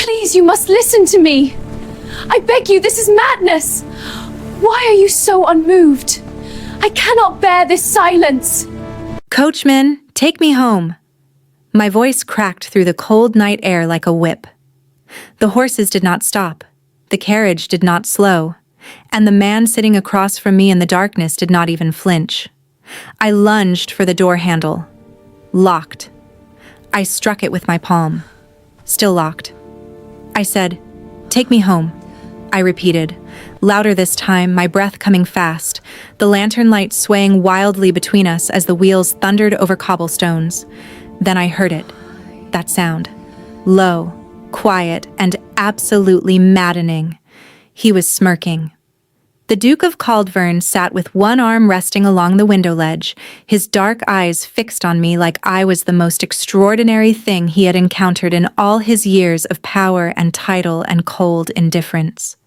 Please, you must listen to me. I beg you, this is madness. Why are you so unmoved? I cannot bear this silence. Coachman, take me home. My voice cracked through the cold night air like a whip. The horses did not stop. The carriage did not slow. And the man sitting across from me in the darkness did not even flinch. I lunged for the door handle. Locked. I struck it with my palm. Still locked. I said, "Take me home," I repeated, louder this time, my breath coming fast, the lantern light swaying wildly between us as the wheels thundered over cobblestones. Then I heard it, that sound. Low, quiet, and absolutely maddening. He was smirking. The Duke of Caldverne sat with one arm resting along the window ledge, his dark eyes fixed on me like I was the most extraordinary thing he had encountered in all his years of power and title and cold indifference.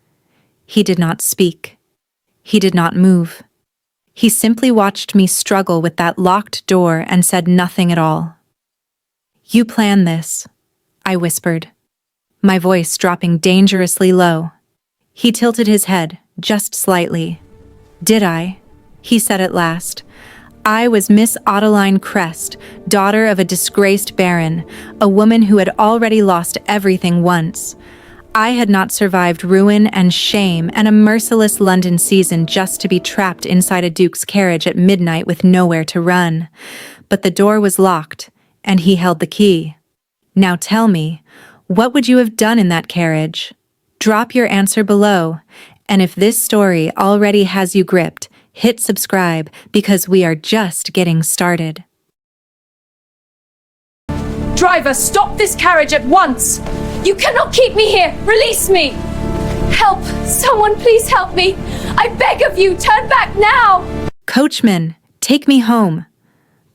He did not speak. He did not move. He simply watched me struggle with that locked door and said nothing at all. "You planned this," I whispered, my voice dropping dangerously low. He tilted his head, just slightly. "Did I?" he said at last. "I was Miss Ottoline Crest, daughter of a disgraced baron, a woman who had already lost everything once. I had not survived ruin and shame and a merciless London season just to be trapped inside a duke's carriage at midnight with nowhere to run. But the door was locked, and he held the key. Now tell me, what would you have done in that carriage? Drop your answer below, and if this story already has you gripped, hit subscribe because we are just getting started." Driver, stop this carriage at once! You cannot keep me here! Release me! Help! Someone please help me! I beg of you, turn back now! "Coachman, take me home."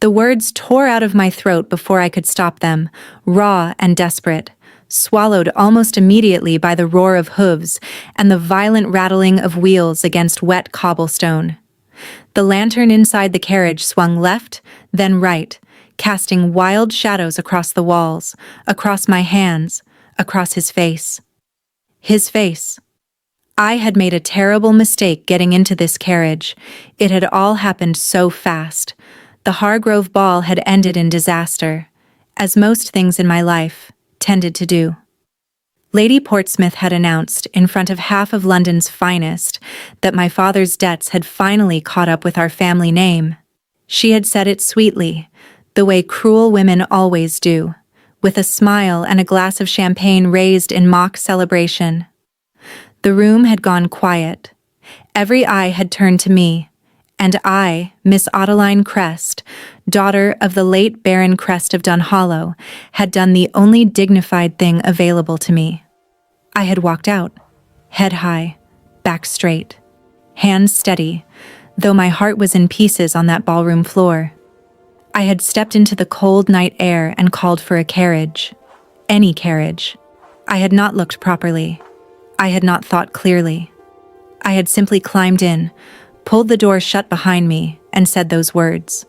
The words tore out of my throat before I could stop them, raw and desperate, swallowed almost immediately by the roar of hooves and the violent rattling of wheels against wet cobblestone. The lantern inside the carriage swung left, then right, casting wild shadows across the walls, across my hands, across his face. His face. I had made a terrible mistake getting into this carriage. It had all happened so fast. The Hargrove ball had ended in disaster, as most things in my life tended to do. Lady Portsmouth had announced, in front of half of London's finest, that my father's debts had finally caught up with our family name. She had said it sweetly, the way cruel women always do, with a smile and a glass of champagne raised in mock celebration. The room had gone quiet. Every eye had turned to me, and I, Miss Ottoline Crest, daughter of the late Baron Crest of Dunhollow, had done the only dignified thing available to me. I had walked out, head high, back straight, hands steady, though my heart was in pieces on that ballroom floor. I had stepped into the cold night air and called for a carriage. Any carriage. I had not looked properly. I had not thought clearly. I had simply climbed in, pulled the door shut behind me, and said those words.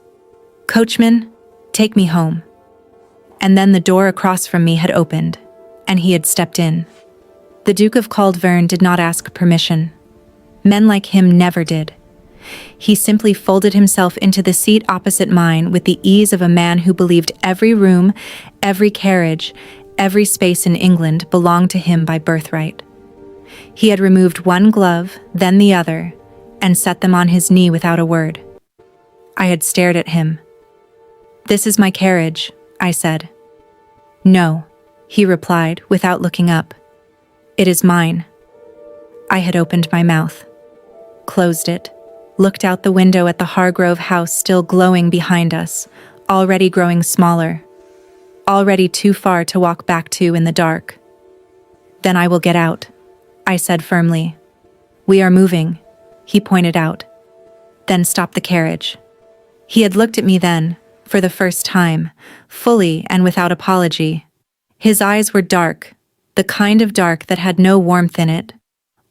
"Coachman, take me home." And then the door across from me had opened, and he had stepped in. The Duke of Caldverne did not ask permission. Men like him never did. He simply folded himself into the seat opposite mine with the ease of a man who believed every room, every carriage, every space in England belonged to him by birthright. He had removed one glove, then the other, and set them on his knee without a word. I had stared at him. "This is my carriage," I said. "No," he replied without looking up. "It is mine." I had opened my mouth, closed it, looked out the window at the Hargrove House still glowing behind us, already growing smaller, already too far to walk back to in the dark. "Then I will get out," I said firmly. "We are moving," he pointed out. "Then stop the carriage." He had looked at me then, for the first time, fully and without apology. His eyes were dark, the kind of dark that had no warmth in it,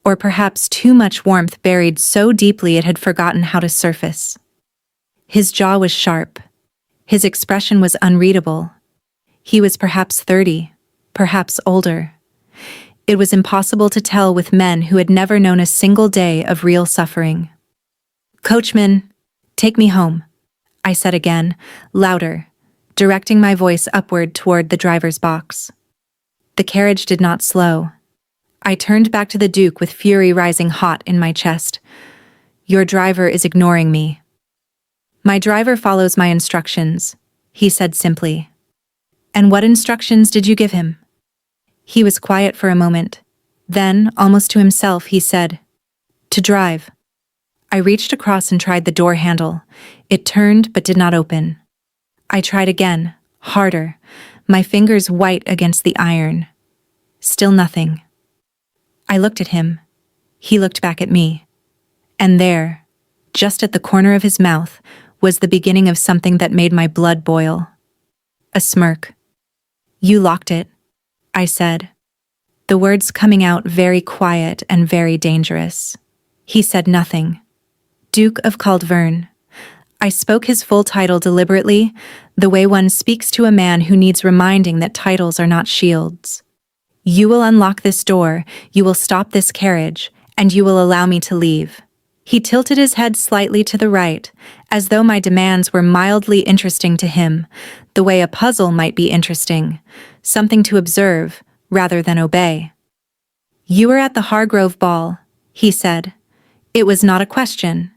or perhaps too much warmth buried so deeply it had forgotten how to surface. His jaw was sharp. His expression was unreadable. He was perhaps 30, perhaps older. It was impossible to tell with men who had never known a single day of real suffering. "Coachman, take me home," I said again, louder, directing my voice upward toward the driver's box. The carriage did not slow. I turned back to the Duke with fury rising hot in my chest. "Your driver is ignoring me." "My driver follows my instructions," he said simply. "And what instructions did you give him?" He was quiet for a moment. Then, almost to himself, he said, "To drive." I reached across and tried the door handle. It turned but did not open. I tried again, harder, my fingers white against the iron. Still nothing. I looked at him. He looked back at me. And there, just at the corner of his mouth, was the beginning of something that made my blood boil. A smirk. "You locked it," I said. The words coming out very quiet and very dangerous. He said nothing. Duke of Caldverne. I spoke his full title deliberately, the way one speaks to a man who needs reminding that titles are not shields. "You will unlock this door, you will stop this carriage, and you will allow me to leave." He tilted his head slightly to the right, as though my demands were mildly interesting to him, the way a puzzle might be interesting, something to observe rather than obey. "You were at the Hargrove ball," he said. It was not a question.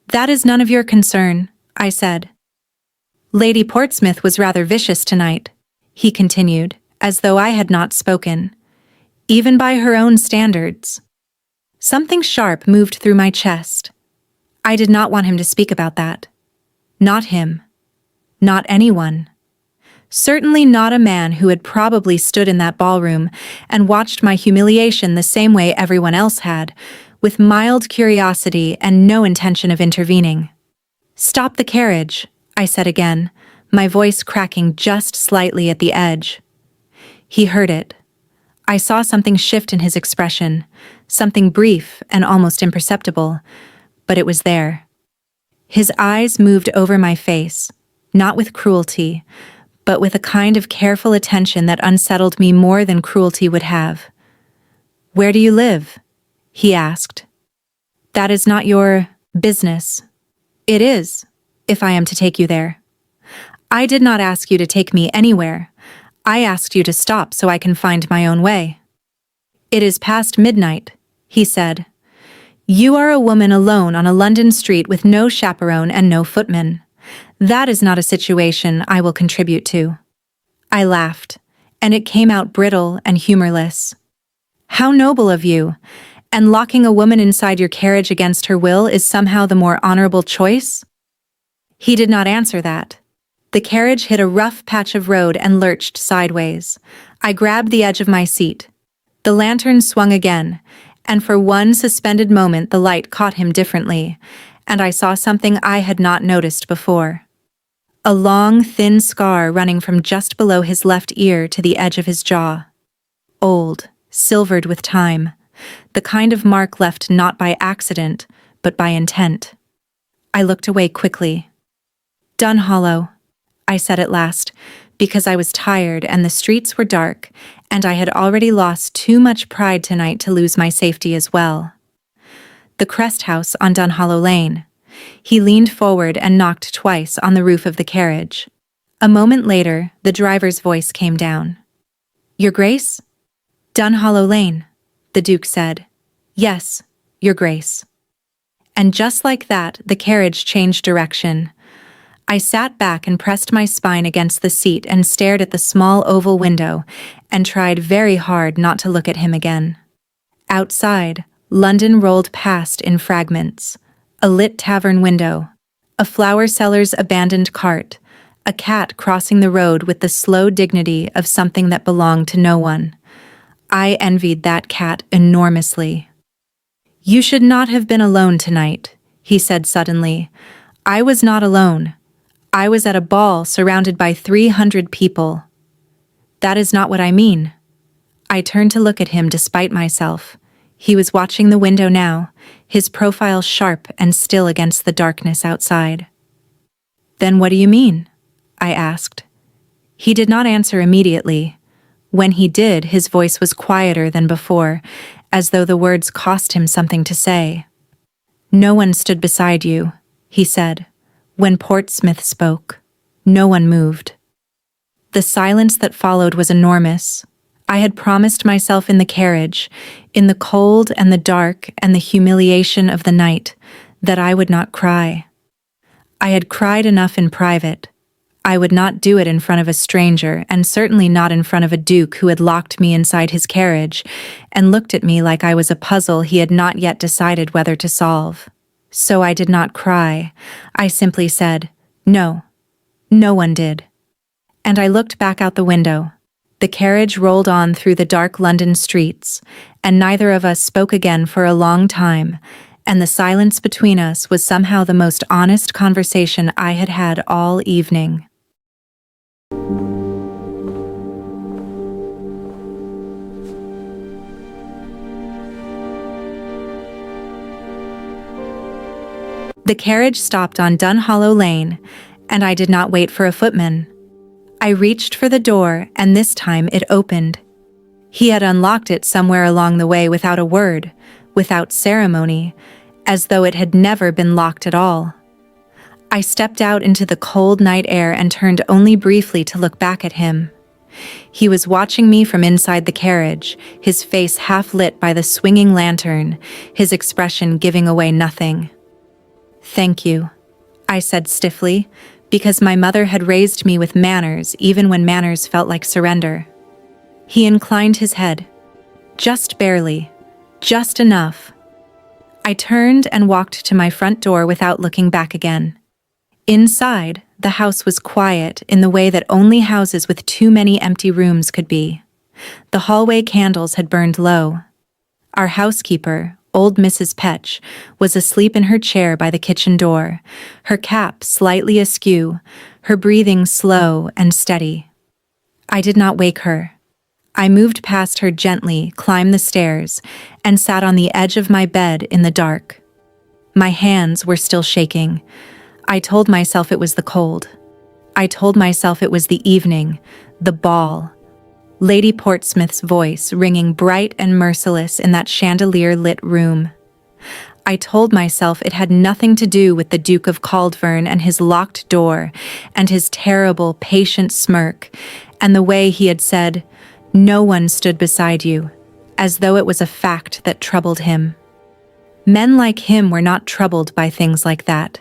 "That is none of your concern," I said. "Lady Portsmouth was rather vicious tonight," he continued, as though I had not spoken. "Even by her own standards." Something sharp moved through my chest. I did not want him to speak about that. Not him. Not anyone. Certainly not a man who had probably stood in that ballroom and watched my humiliation the same way everyone else had, with mild curiosity and no intention of intervening. "Stop the carriage," I said again, my voice cracking just slightly at the edge. He heard it. I saw something shift in his expression, something brief and almost imperceptible, but it was there. His eyes moved over my face, not with cruelty, but with a kind of careful attention that unsettled me more than cruelty would have. "Where do you live?" he asked. "That is not your business." "It is, if I am to take you there." "I did not ask you to take me anywhere. I asked you to stop so I can find my own way." "It is past midnight," he said. "You are a woman alone on a London street with no chaperone and no footman. That is not a situation I will contribute to." I laughed, and it came out brittle and humorless. "How noble of you! And locking a woman inside your carriage against her will is somehow the more honorable choice?" He did not answer that. The carriage hit a rough patch of road and lurched sideways. I grabbed the edge of my seat. The lantern swung again, and for one suspended moment the light caught him differently, and I saw something I had not noticed before. A long, thin scar running from just below his left ear to the edge of his jaw. Old, silvered with time, the kind of mark left not by accident, but by intent. I looked away quickly. "Dunhollow," I said at last, because I was tired and the streets were dark, and I had already lost too much pride tonight to lose my safety as well. "The Crest House on Dunhollow Lane." He leaned forward and knocked twice on the roof of the carriage. A moment later, the driver's voice came down. "Your Grace?" "Dunhollow Lane," the Duke said. "Yes, Your Grace." And just like that, the carriage changed direction. I sat back and pressed my spine against the seat and stared at the small oval window and tried very hard not to look at him again. Outside, London rolled past in fragments. A lit tavern window, a flower seller's abandoned cart, a cat crossing the road with the slow dignity of something that belonged to no one. I envied that cat enormously. "You should not have been alone tonight," he said suddenly. "I was not alone. I was at a ball surrounded by 300 people." "That is not what I mean." I turned to look at him despite myself. He was watching the window now, his profile sharp and still against the darkness outside. "Then what do you mean?" I asked. He did not answer immediately. When he did, his voice was quieter than before, as though the words cost him something to say. "No one stood beside you," he said. When Portsmouth spoke, no one moved. The silence that followed was enormous. I had promised myself in the carriage, in the cold and the dark and the humiliation of the night, that I would not cry. I had cried enough in private. I would not do it in front of a stranger, and certainly not in front of a duke who had locked me inside his carriage and looked at me like I was a puzzle he had not yet decided whether to solve. So I did not cry. I simply said, "No, no one did." And I looked back out the window. The carriage rolled on through the dark London streets, and neither of us spoke again for a long time, and the silence between us was somehow the most honest conversation I had had all evening. The carriage stopped on Dunhollow Lane, and I did not wait for a footman. I reached for the door, and this time it opened. He had unlocked it somewhere along the way without a word, without ceremony, as though it had never been locked at all. I stepped out into the cold night air and turned only briefly to look back at him. He was watching me from inside the carriage, his face half lit by the swinging lantern, his expression giving away nothing. "Thank you," I said stiffly, because my mother had raised me with manners even when manners felt like surrender. He inclined his head. Just barely. Just enough. I turned and walked to my front door without looking back again. Inside, the house was quiet in the way that only houses with too many empty rooms could be. The hallway candles had burned low. Our housekeeper, old Mrs. Petch, was asleep in her chair by the kitchen door, her cap slightly askew, her breathing slow and steady. I did not wake her. I moved past her gently, climbed the stairs, and sat on the edge of my bed in the dark. My hands were still shaking. I told myself it was the cold. I told myself it was the evening, the ball. Lady Portsmouth's voice ringing bright and merciless in that chandelier-lit room. I told myself it had nothing to do with the Duke of Caldverne and his locked door and his terrible, patient smirk and the way he had said, "No one stood beside you," as though it was a fact that troubled him. Men like him were not troubled by things like that.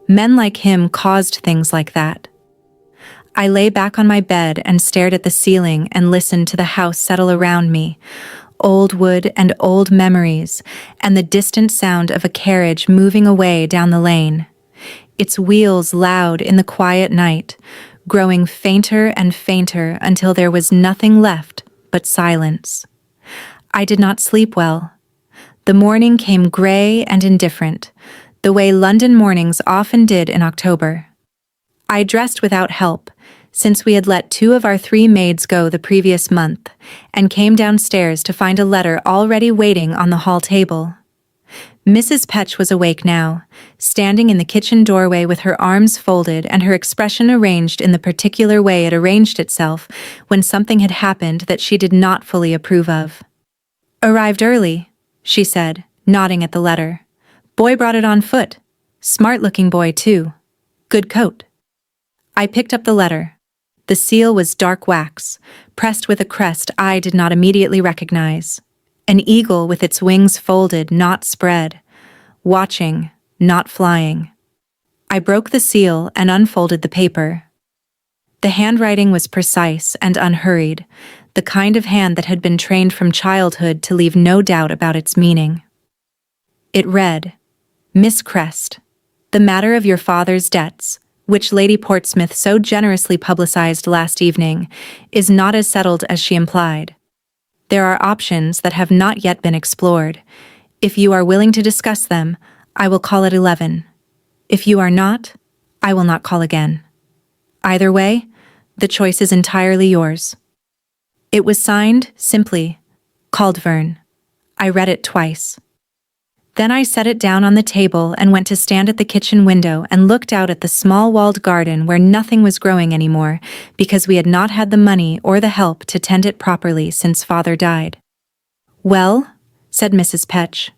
Men like him caused things like that. I lay back on my bed and stared at the ceiling and listened to the house settle around me, old wood and old memories, and the distant sound of a carriage moving away down the lane, its wheels loud in the quiet night, growing fainter and fainter until there was nothing left but silence. I did not sleep well. The morning came gray and indifferent, the way London mornings often did in October. I dressed without help, since we had let 2 of our 3 maids go the previous month, and came downstairs to find a letter already waiting on the hall table. Mrs. Petch was awake now, standing in the kitchen doorway with her arms folded and her expression arranged in the particular way it arranged itself when something had happened that she did not fully approve of. "Arrived early," she said, nodding at the letter. "Boy brought it on foot. Smart-looking boy, too. Good coat." I picked up the letter. The seal was dark wax, pressed with a crest I did not immediately recognize. An eagle with its wings folded, not spread. Watching, not flying. I broke the seal and unfolded the paper. The handwriting was precise and unhurried, the kind of hand that had been trained from childhood to leave no doubt about its meaning. It read, "Miss Crest, the matter of your father's debts, which Lady Portsmouth so generously publicized last evening, is not as settled as she implied. There are options that have not yet been explored. If you are willing to discuss them, I will call at 11. If you are not, I will not call again. Either way, the choice is entirely yours." It was signed, simply, Caldverne. I read it twice. Then I set it down on the table and went to stand at the kitchen window and looked out at the small walled garden where nothing was growing anymore because we had not had the money or the help to tend it properly since father died. "Well," said Mrs. Petch.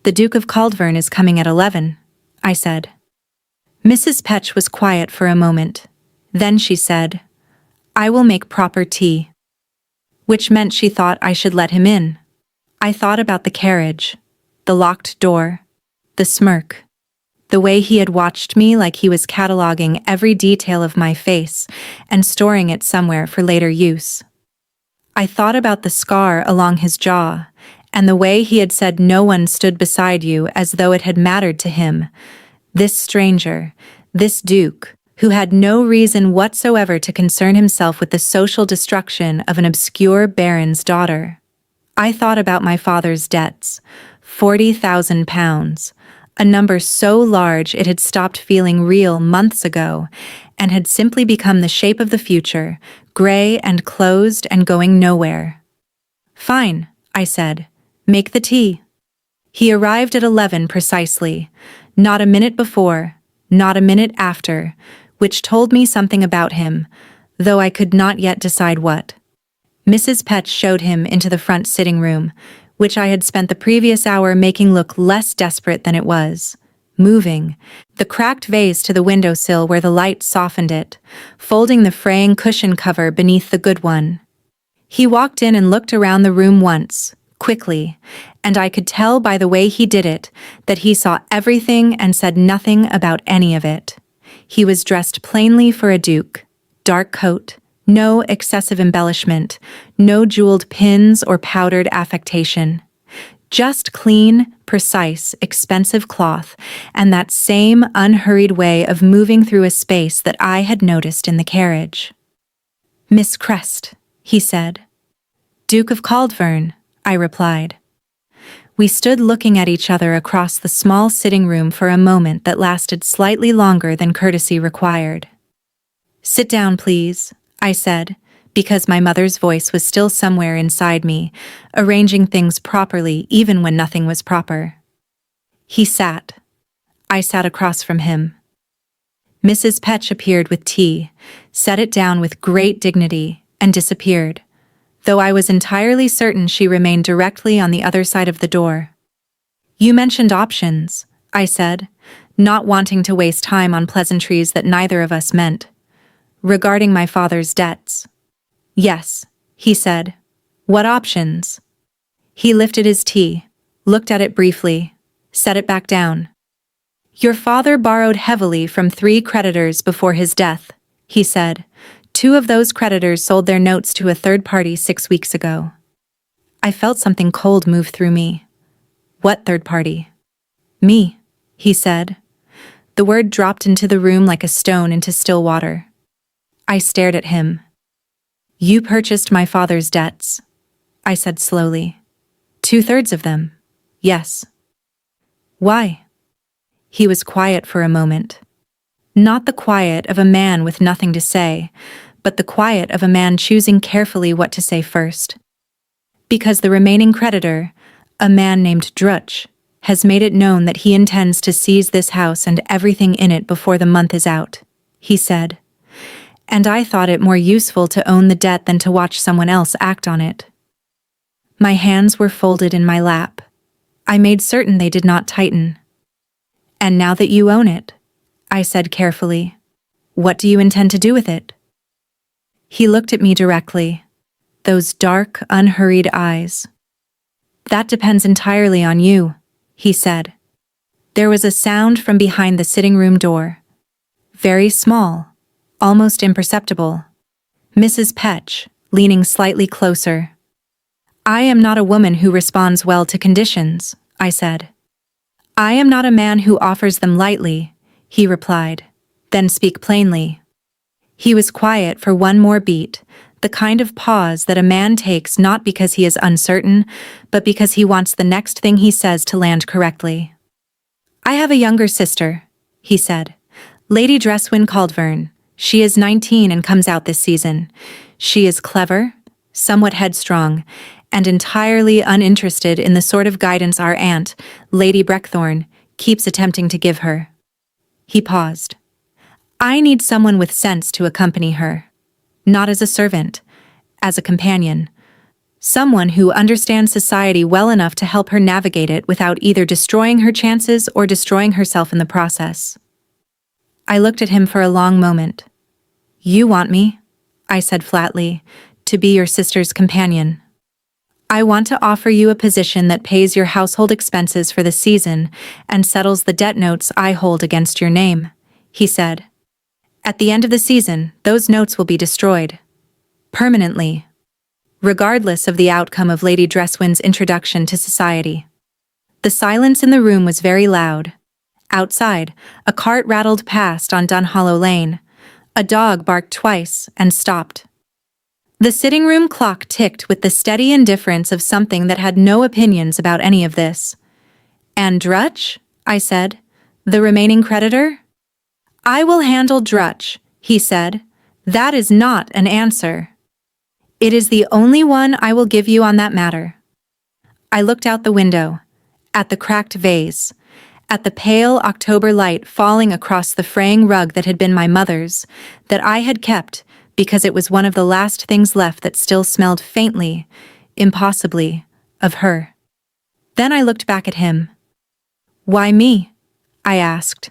"The Duke of Caldverne is coming at 11, I said. Mrs. Petch was quiet for a moment. Then she said, "I will make proper tea." Which meant she thought I should let him in. I thought about the carriage, the locked door, the smirk, the way he had watched me like he was cataloging every detail of my face and storing it somewhere for later use. I thought about the scar along his jaw and the way he had said no one stood beside you as though it had mattered to him. This stranger, this duke, who had no reason whatsoever to concern himself with the social destruction of an obscure baron's daughter. I thought about my father's debts, £40,000, a number so large it had stopped feeling real months ago and had simply become the shape of the future, gray and closed and going nowhere. "Fine," I said. "Make the tea." He arrived at 11 precisely, not a minute before, not a minute after, which told me something about him, though I could not yet decide what. Mrs. Petch showed him into the front sitting room, which I had spent the previous hour making look less desperate than it was, moving the cracked vase to the windowsill where the light softened it, folding the fraying cushion cover beneath the good one. He walked in and looked around the room once, quickly, and I could tell by the way he did it that he saw everything and said nothing about any of it. He was dressed plainly for a duke, dark coat, no excessive embellishment, no jeweled pins or powdered affectation. Just clean, precise, expensive cloth, and that same unhurried way of moving through a space that I had noticed in the carriage. "Miss Crest," he said. "Duke of Caldverne," I replied. We stood looking at each other across the small sitting room for a moment that lasted slightly longer than courtesy required. "Sit down, please," I said, because my mother's voice was still somewhere inside me, arranging things properly even when nothing was proper. He sat. I sat across from him. Mrs. Petch appeared with tea, set it down with great dignity, and disappeared, though I was entirely certain she remained directly on the other side of the door. "You mentioned options," I said, not wanting to waste time on pleasantries that neither of us meant. "Regarding my father's debts." "Yes," he said. "What options?" He lifted his tea, looked at it briefly, set it back down. "Your father borrowed heavily from 3 creditors before his death," he said. "2 of those creditors sold their notes to a third party 6 weeks ago." I felt something cold move through me. "What third party?" "Me," he said. The word dropped into the room like a stone into still water. I stared at him. "You purchased my father's debts," I said slowly. "2/3 of them, yes." "Why?" He was quiet for a moment. Not the quiet of a man with nothing to say, but the quiet of a man choosing carefully what to say first. "Because the remaining creditor, a man named Drutch, has made it known that he intends to seize this house and everything in it before the month is out," he said. "And I thought it more useful to own the debt than to watch someone else act on it." My hands were folded in my lap. I made certain they did not tighten. "And now that you own it," I said carefully, "what do you intend to do with it?" He looked at me directly. Those dark, unhurried eyes. "That depends entirely on you," he said. There was a sound from behind the sitting room door. Very small, almost imperceptible. Mrs. Petch, leaning slightly closer. "I am not a woman who responds well to conditions," I said. "I am not a man who offers them lightly," he replied. "Then speak plainly." He was quiet for one more beat, the kind of pause that a man takes not because he is uncertain, but because he wants the next thing he says to land correctly. "I have a younger sister," he said. "Lady Dresswin Caldverne. She is 19 and comes out this season. She is clever, somewhat headstrong, and entirely uninterested in the sort of guidance our aunt, Lady Breckthorn, keeps attempting to give her. He paused. I need someone with sense to accompany her. Not as a servant, as a companion. Someone who understands society well enough to help her navigate it without either destroying her chances or destroying herself in the process. I looked at him for a long moment. You want me, I said flatly, to be your sister's companion. I want to offer you a position that pays your household expenses for the season and settles the debt notes I hold against your name, he said. At the end of the season, those notes will be destroyed. Permanently. Regardless of the outcome of Lady Dresswind's introduction to society. The silence in the room was very loud. Outside, a cart rattled past on Dunhollow Lane. A dog barked twice and stopped. The sitting room clock ticked with the steady indifference of something that had no opinions about any of this. And Drutch? I said. The remaining creditor? I will handle Drutch, he said. That is not an answer. It is the only one I will give you on that matter. I looked out the window, at the cracked vase, at the pale October light falling across the fraying rug that had been my mother's, that I had kept because it was one of the last things left that still smelled faintly, impossibly, of her. Then I looked back at him. Why me? I asked.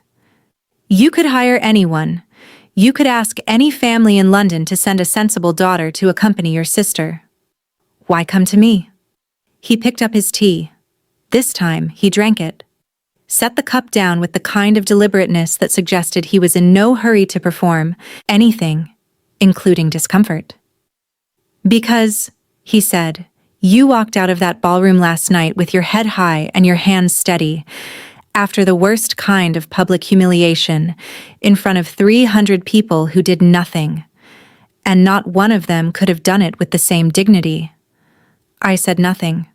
You could hire anyone. You could ask any family in London to send a sensible daughter to accompany your sister. Why come to me? He picked up his tea. This time, he drank it. Set the cup down with the kind of deliberateness that suggested he was in no hurry to perform anything, including discomfort. Because, he said, you walked out of that ballroom last night with your head high and your hands steady, after the worst kind of public humiliation, in front of 300 people who did nothing, and not one of them could have done it with the same dignity. I said nothing.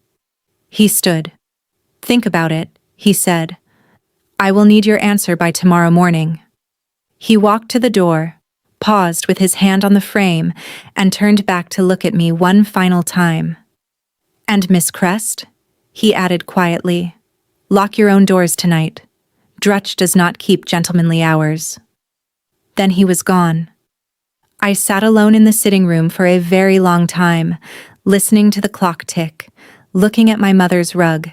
He stood. Think about it, he said. I will need your answer by tomorrow morning. He walked to the door, paused with his hand on the frame, and turned back to look at me one final time. And Miss Crest? He added quietly. Lock your own doors tonight. Drutch does not keep gentlemanly hours. Then he was gone. I sat alone in the sitting room for a very long time, listening to the clock tick, looking at my mother's rug,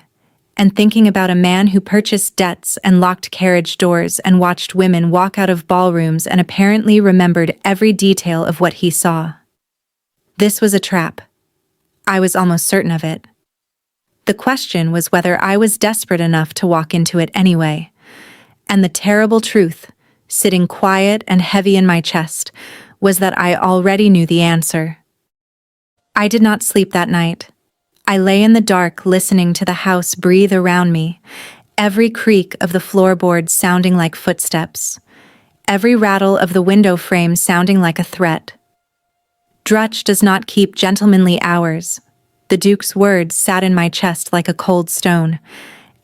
and thinking about a man who purchased debts and locked carriage doors and watched women walk out of ballrooms and apparently remembered every detail of what he saw. This was a trap. I was almost certain of it. The question was whether I was desperate enough to walk into it anyway. And the terrible truth, sitting quiet and heavy in my chest, was that I already knew the answer. I did not sleep that night. I lay in the dark listening to the house breathe around me, every creak of the floorboards sounding like footsteps, every rattle of the window frame sounding like a threat. Drutch does not keep gentlemanly hours. The Duke's words sat in my chest like a cold stone,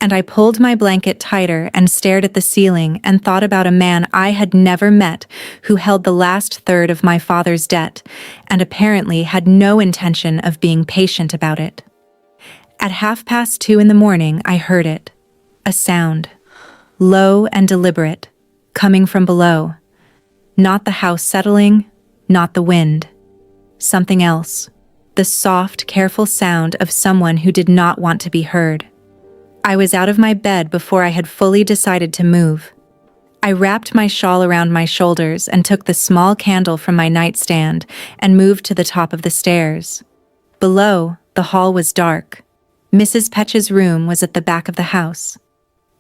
and I pulled my blanket tighter and stared at the ceiling and thought about a man I had never met who held the last third of my father's debt and apparently had no intention of being patient about it. At 2:30 in the morning, I heard it. A sound. Low and deliberate, coming from below. Not the house settling, not the wind. Something else. The soft, careful sound of someone who did not want to be heard. I was out of my bed before I had fully decided to move. I wrapped my shawl around my shoulders and took the small candle from my nightstand and moved to the top of the stairs. Below, the hall was dark. Mrs. Petch's room was at the back of the house.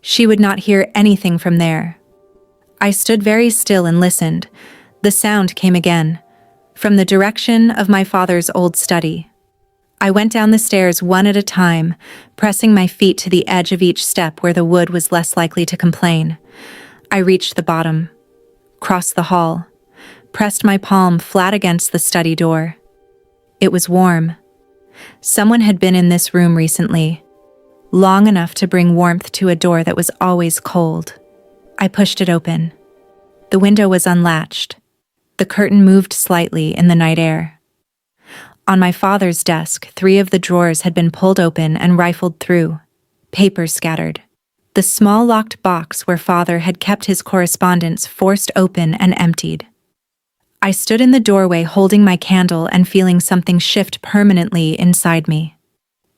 She would not hear anything from there. I stood very still and listened. The sound came again, from the direction of my father's old study. I went down the stairs one at a time, pressing my feet to the edge of each step where the wood was less likely to complain. I reached the bottom, crossed the hall, pressed my palm flat against the study door. It was warm. Someone had been in this room recently, long enough to bring warmth to a door that was always cold. I pushed it open. The window was unlatched. The curtain moved slightly in the night air. On my father's desk, 3 of the drawers had been pulled open and rifled through, papers scattered. The small locked box where father had kept his correspondence forced open and emptied. I stood in the doorway holding my candle and feeling something shift permanently inside me.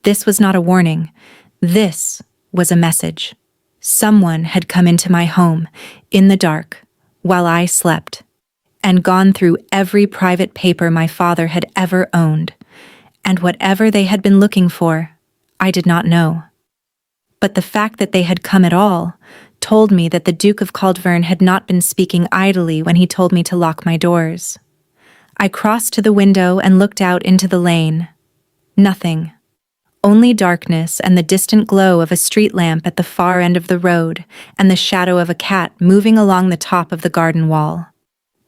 This was not a warning. This was a message. Someone had come into my home, in the dark, while I slept, and gone through every private paper my father had ever owned, and whatever they had been looking for, I did not know. But the fact that they had come at all told me that the Duke of Caldverne had not been speaking idly when he told me to lock my doors. I crossed to the window and looked out into the lane. Nothing. Only darkness and the distant glow of a street lamp at the far end of the road and the shadow of a cat moving along the top of the garden wall.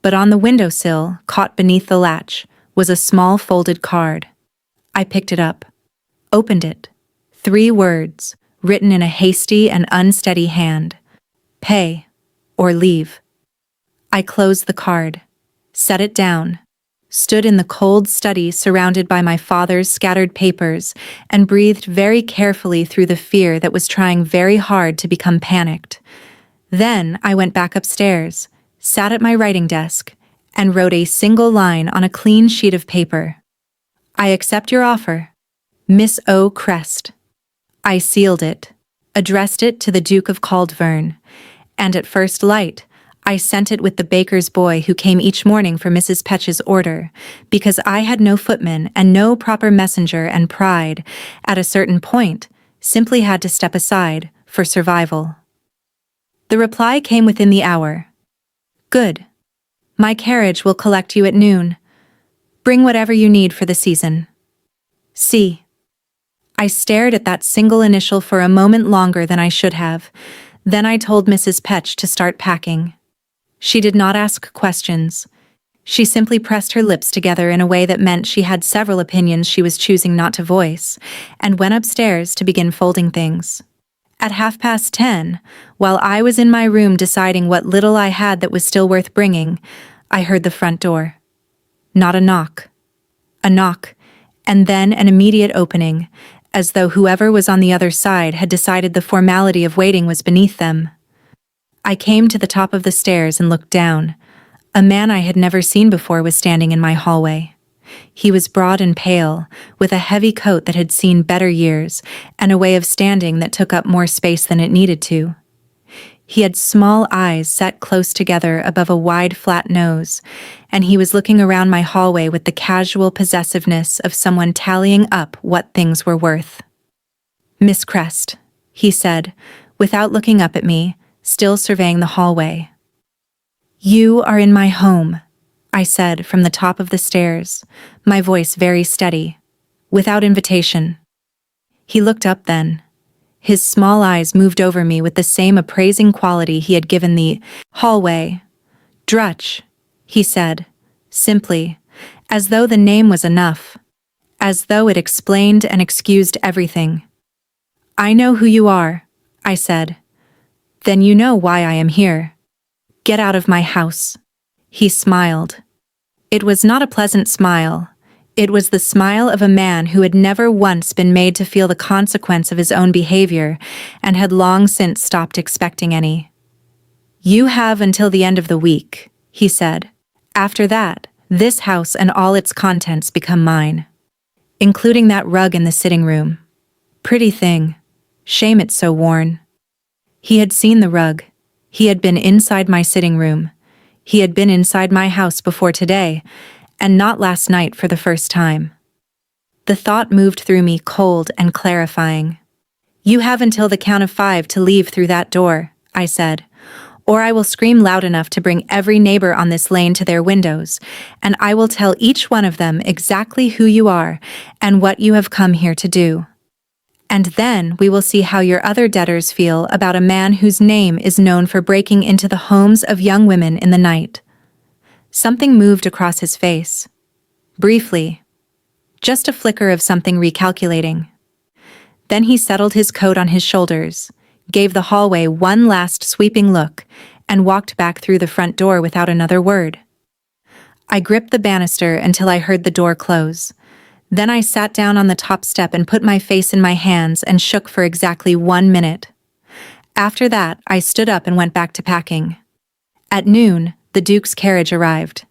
But on the windowsill, caught beneath the latch, was a small folded card. I picked it up, opened it. 3 words, written in a hasty and unsteady hand. Pay or leave. I closed the card, set it down, stood in the cold study surrounded by my father's scattered papers, and breathed very carefully through the fear that was trying very hard to become panicked. Then I went back upstairs, sat at my writing desk, and wrote a single line on a clean sheet of paper. I accept your offer. Miss O. Crest. I sealed it, addressed it to the Duke of Caldverne, and at first light, I sent it with the baker's boy who came each morning for Mrs. Petch's order, because I had no footman and no proper messenger, and pride, at a certain point, simply had to step aside for survival. The reply came within the hour. Good. My carriage will collect you at noon. Bring whatever you need for the season. C. I stared at that single initial for a moment longer than I should have. Then I told Mrs. Petch to start packing. She did not ask questions. She simply pressed her lips together in a way that meant she had several opinions she was choosing not to voice, and went upstairs to begin folding things. At 10:30, while I was in my room deciding what little I had that was still worth bringing, I heard the front door. Not a knock. A knock, and then an immediate opening, as though whoever was on the other side had decided the formality of waiting was beneath them. I came to the top of the stairs and looked down. A man I had never seen before was standing in my hallway. He was broad and pale, with a heavy coat that had seen better years, and a way of standing that took up more space than it needed to. He had small eyes set close together above a wide, flat nose, and he was looking around my hallway with the casual possessiveness of someone tallying up what things were worth. Miss Crest, he said, without looking up at me, still surveying the hallway. You are in my home, I said from the top of the stairs, my voice very steady, without invitation. He looked up then. His small eyes moved over me with the same appraising quality he had given the hallway. Drutch, he said, simply, as though the name was enough, as though it explained and excused everything. I know who you are, I said. Then you know why I am here. Get out of my house. He smiled. It was not a pleasant smile. It was the smile of a man who had never once been made to feel the consequence of his own behavior and had long since stopped expecting any. You have until the end of the week, he said. After that, this house and all its contents become mine, including that rug in the sitting room. Pretty thing. Shame it's so worn. He had seen the rug. He had been inside my sitting room. He had been inside my house before today, and not last night for the first time. The thought moved through me cold and clarifying. You have until the count of 5 to leave through that door, I said, or I will scream loud enough to bring every neighbor on this lane to their windows, and I will tell each one of them exactly who you are and what you have come here to do. And then we will see how your other debtors feel about a man whose name is known for breaking into the homes of young women in the night. Something moved across his face. Briefly. Just a flicker of something recalculating. Then he settled his coat on his shoulders, gave the hallway one last sweeping look, and walked back through the front door without another word. I gripped the banister until I heard the door close. Then I sat down on the top step and put my face in my hands and shook for exactly 1 minute. After that, I stood up and went back to packing. At noon, the Duke's carriage arrived.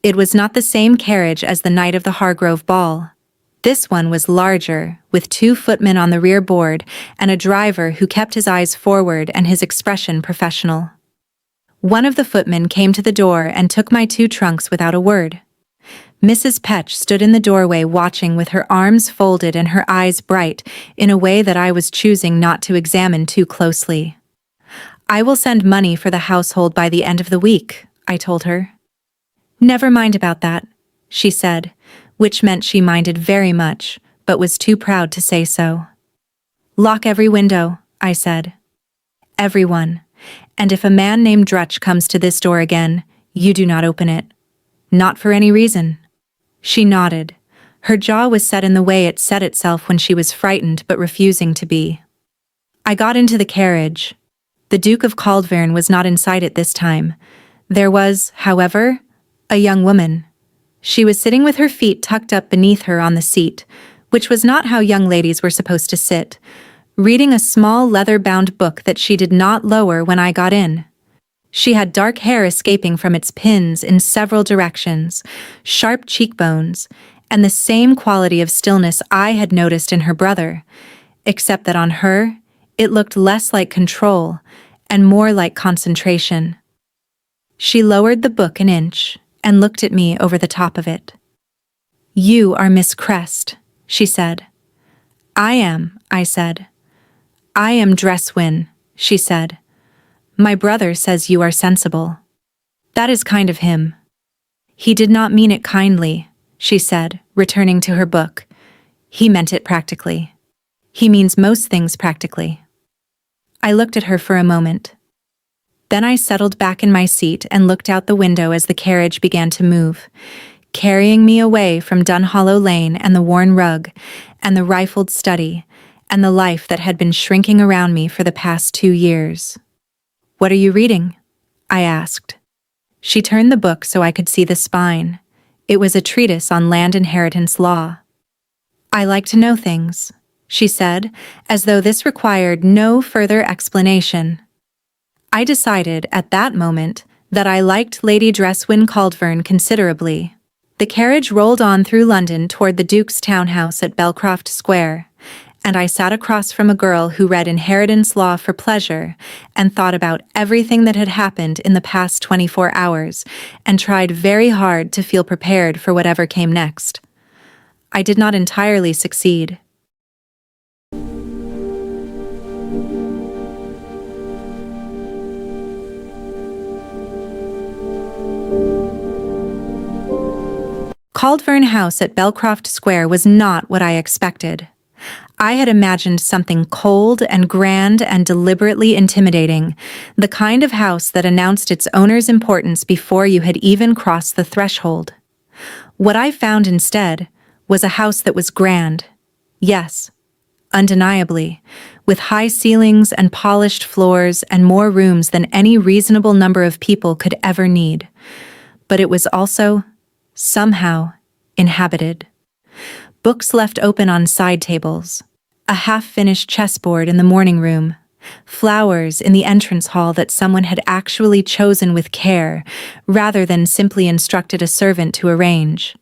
It was not the same carriage as the night of the Hargrove ball. This one was larger, with 2 footmen on the rear board and a driver who kept his eyes forward and his expression professional. One of the footmen came to the door and took my 2 trunks without a word. Mrs. Petch stood in the doorway watching with her arms folded and her eyes bright in a way that I was choosing not to examine too closely. "I will send money for the household by the end of the week," I told her. "Never mind about that," she said, which meant she minded very much, but was too proud to say so. "Lock every window," I said. "Everyone. And if a man named Drutch comes to this door again, you do not open it. Not for any reason." She nodded. Her jaw was set in the way it set itself when she was frightened but refusing to be. I got into the carriage. The Duke of Caldverne was not in sight at this time. There was, however, a young woman. She was sitting with her feet tucked up beneath her on the seat, which was not how young ladies were supposed to sit, reading a small leather-bound book that she did not lower when I got in. She had dark hair escaping from its pins in several directions, sharp cheekbones, and the same quality of stillness I had noticed in her brother, except that on her, it looked less like control and more like concentration. She lowered the book an inch and looked at me over the top of it. "You are Miss Crest," she said. "I am," I said. "I am Dresswin," she said. "My brother says you are sensible." "That is kind of him." "He did not mean it kindly," she said, returning to her book. "He meant it practically. He means most things practically." I looked at her for a moment. Then I settled back in my seat and looked out the window as the carriage began to move, carrying me away from Dunhollow Lane and the worn rug, and the rifled study, and the life that had been shrinking around me for the past 2 years. "What are you reading?" I asked. She turned the book so I could see the spine. It was a treatise on land inheritance law. "I like to know things," she said, as though this required no further explanation. I decided at that moment that I liked Lady Dresswin Caldverne considerably. The carriage rolled on through London toward the Duke's townhouse at Belcroft Square, and I sat across from a girl who read inheritance law for pleasure and thought about everything that had happened in the past 24 hours and tried very hard to feel prepared for whatever came next. I did not entirely succeed. Caldverne House at Belcroft Square was not what I expected. I had imagined something cold and grand and deliberately intimidating, the kind of house that announced its owner's importance before you had even crossed the threshold. What I found instead was a house that was grand. Yes, undeniably, with high ceilings and polished floors and more rooms than any reasonable number of people could ever need. But it was also, somehow, inhabited. Books left open on side tables, a half-finished chessboard in the morning room, flowers in the entrance hall that someone had actually chosen with care, rather than simply instructed a servant to arrange.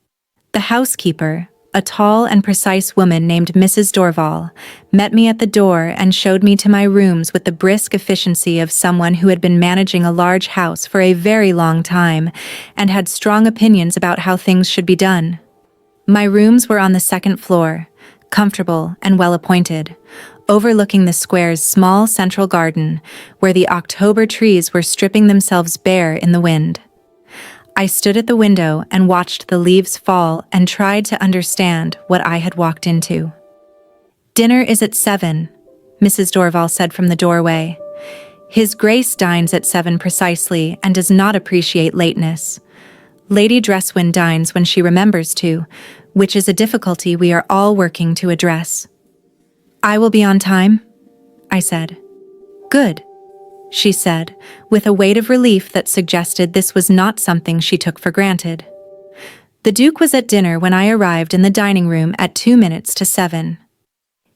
The housekeeper, a tall and precise woman named Mrs. Dorval, met me at the door and showed me to my rooms with the brisk efficiency of someone who had been managing a large house for a very long time and had strong opinions about how things should be done. My rooms were on the 2nd floor, comfortable and well-appointed, overlooking the square's small central garden, where the October trees were stripping themselves bare in the wind. I stood at the window and watched the leaves fall and tried to understand what I had walked into. "Dinner is at 7, Mrs. Dorval said from the doorway. "His Grace dines at 7 precisely and does not appreciate lateness. Lady Dresswin dines when she remembers to, which is a difficulty we are all working to address." "I will be on time," I said. "Good," she said, with a weight of relief that suggested this was not something she took for granted. The Duke was at dinner when I arrived in the dining room at 2 minutes to 7.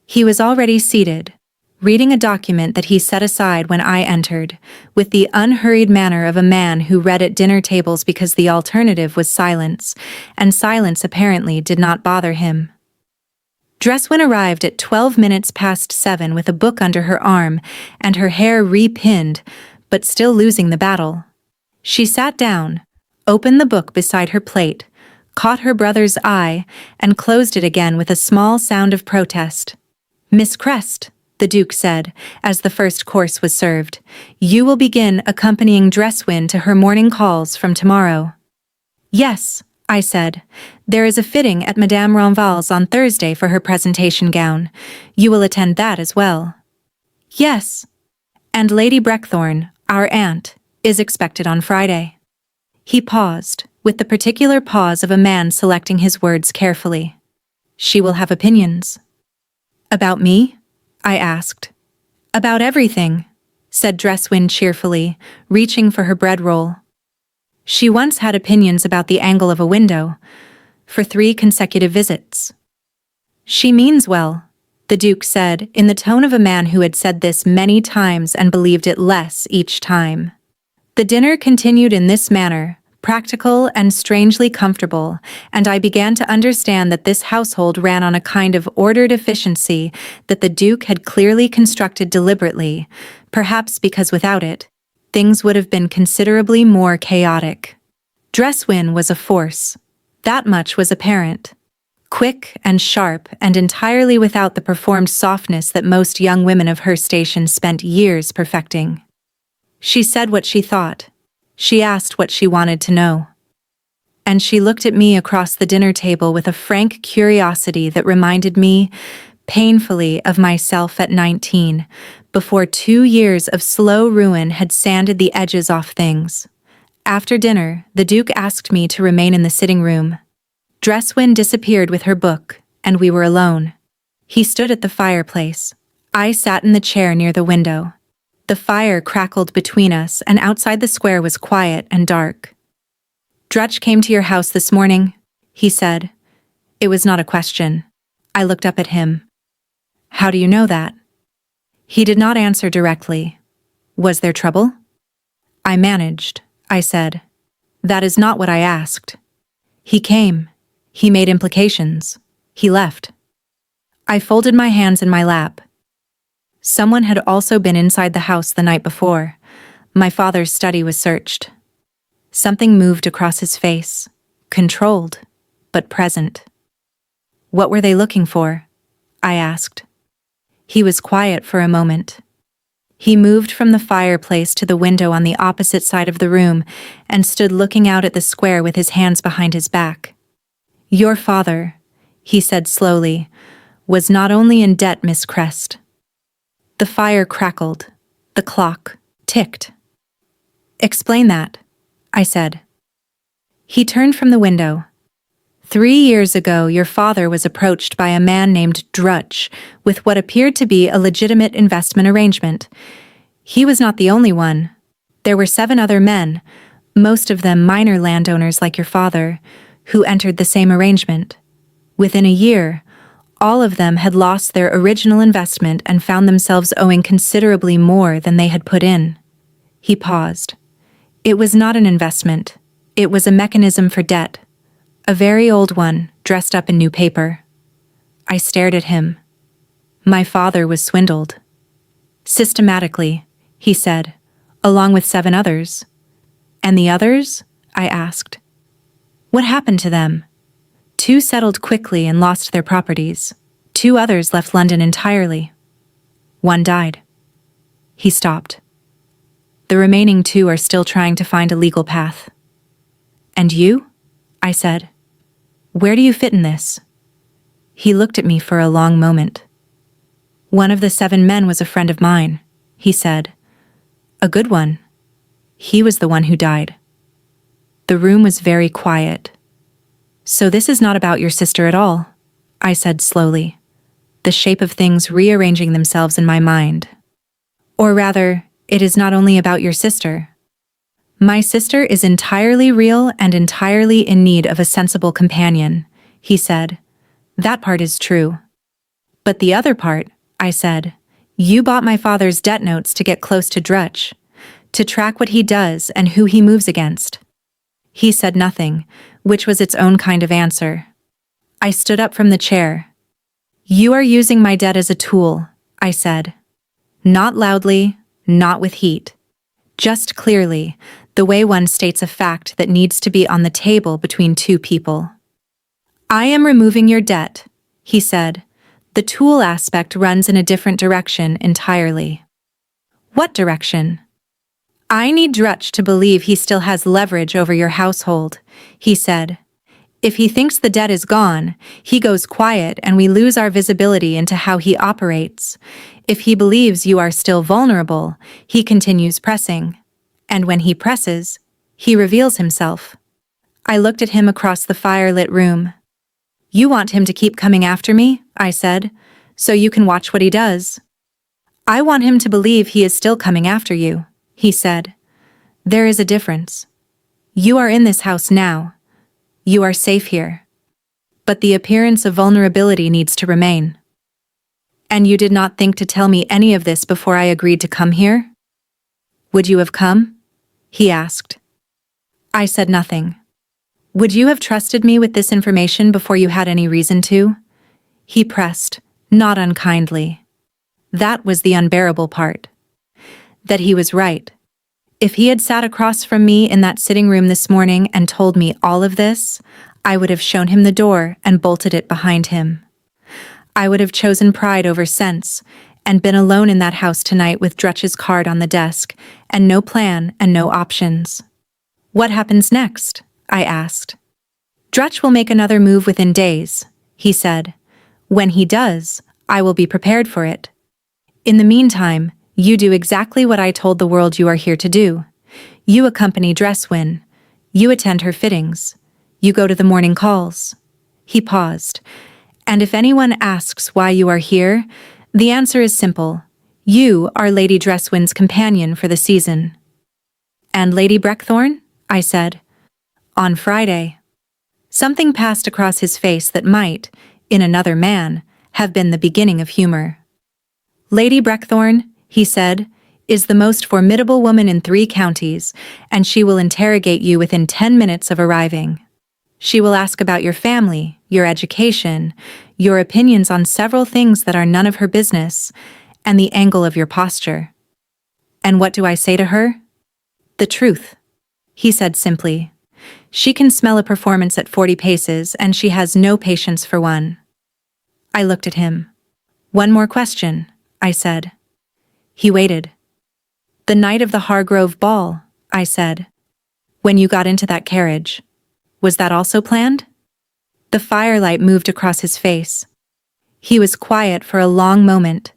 He was already seated, reading a document that he set aside when I entered, with the unhurried manner of a man who read at dinner tables because the alternative was silence, and silence apparently did not bother him. Dresswin arrived at 12 minutes past 7 with a book under her arm and her hair re-pinned, but still losing the battle. She sat down, opened the book beside her plate, caught her brother's eye, and closed it again with a small sound of protest. "Miss Crest," the Duke said, as the first course was served, "you will begin accompanying Dresswin to her morning calls from tomorrow." "Yes," I said. "There is a fitting at Madame Ronval's on Thursday for her presentation gown. You will attend that as well." "Yes. And Lady Breckthorn, our aunt, is expected on Friday." He paused, with the particular pause of a man selecting his words carefully. "She will have opinions." "About me?" I asked. "About everything," said Dresswin cheerfully, reaching for her bread roll. She once had opinions about the angle of a window, for 3 consecutive visits. "She means well," the Duke said, in the tone of a man who had said this many times and believed it less each time. The dinner continued in this manner, practical and strangely comfortable, and I began to understand that this household ran on a kind of ordered efficiency that the Duke had clearly constructed deliberately, perhaps because without it, things would have been considerably more chaotic. Dresswin was a force. That much was apparent. Quick and sharp and entirely without the performed softness that most young women of her station spent years perfecting. She said what she thought. She asked what she wanted to know. And she looked at me across the dinner table with a frank curiosity that reminded me, painfully, of myself at 19, before 2 years of slow ruin had sanded the edges off things. After dinner, the Duke asked me to remain in the sitting room. Dresswin disappeared with her book, and we were alone. He stood at the fireplace. I sat in the chair near the window. The fire crackled between us, and outside the square was quiet and dark. "Drutch came to your house this morning," he said. It was not a question. I looked up at him. "How do you know that?" He did not answer directly. "Was there trouble?" "I managed," I said. "That is not what I asked." "He came. He made implications. He left." I folded my hands in my lap. Someone had also been inside the house the night before. My father's study was searched. Something moved across his face, controlled, but present. "What were they looking for?" I asked. He was quiet for a moment. He moved from the fireplace to the window on the opposite side of the room and stood looking out at the square with his hands behind his back. "Your father," he said slowly, "was not only in debt, Miss Crest." The fire crackled. The clock ticked. "Explain that," I said. He turned from the window. 3 years ago, your father was approached by a man named Drutch with what appeared to be a legitimate investment arrangement. He was not the only one. There were 7 other men, most of them minor landowners like your father, who entered the same arrangement. Within a year, all of them had lost their original investment and found themselves owing considerably more than they had put in. He paused. It was not an investment. It was a mechanism for debt. A very old one, dressed up in new paper. I stared at him. My father was swindled. Systematically, he said, along with 7 others. And the others? I asked. What happened to them? 2 settled quickly and lost their properties. 2 others left London entirely. 1 died. He stopped. The remaining 2 are still trying to find a legal path. And you? I said. Where do you fit in this? He looked at me for a long moment. One of the 7 men was a friend of mine, he said. A good one. He was the one who died. The room was very quiet. So this is not about your sister at all, I said slowly, the shape of things rearranging themselves in my mind. Or rather, it is not only about your sister. My sister is entirely real and entirely in need of a sensible companion, he said. That part is true. But the other part, I said. You bought my father's debt notes to get close to Drutch, to track what he does and who he moves against. He said nothing, which was its own kind of answer. I stood up from the chair. You are using my debt as a tool, I said. Not loudly, not with heat. Just clearly, the way one states a fact that needs to be on the table between two people. I am removing your debt, he said. The tool aspect runs in a different direction entirely. What direction? I need Drutch to believe he still has leverage over your household, he said. If he thinks the debt is gone, he goes quiet and we lose our visibility into how he operates. If he believes you are still vulnerable, he continues pressing. And when he presses, he reveals himself. I looked at him across the fire-lit room. You want him to keep coming after me, I said, so you can watch what he does. I want him to believe he is still coming after you, he said. There is a difference. You are in this house now. You are safe here. But the appearance of vulnerability needs to remain. And you did not think to tell me any of this before I agreed to come here? Would you have come? He asked. I said nothing. Would you have trusted me with this information before you had any reason to? He pressed, not unkindly. That was the unbearable part. That he was right. If he had sat across from me in that sitting room this morning and told me all of this, I would have shown him the door and bolted it behind him. I would have chosen pride over sense and been alone in that house tonight with Drutch's card on the desk and no plan and no options. What happens next? I asked. Drutch will make another move within days, he said. When he does, I will be prepared for it. In the meantime, you do exactly what I told the world you are here to do. You accompany Dresswin. You attend her fittings. You go to the morning calls. He paused. And if anyone asks why you are here, the answer is simple. You are Lady Dresswin's companion for the season. And Lady Breckthorn? I said. On Friday. Something passed across his face that might, in another man, have been the beginning of humor. Lady Breckthorn, he said, is the most formidable woman in 3 counties, and she will interrogate you within 10 minutes of arriving. She will ask about your family, your education, your opinions on several things that are none of her business, and the angle of your posture. And what do I say to her? The truth, he said simply. She can smell a performance at 40 paces, and she has no patience for one. I looked at him. One more question, I said. He waited. The night of the Hargrove ball, I said. When you got into that carriage. Was that also planned? The firelight moved across his face. He was quiet for a long moment,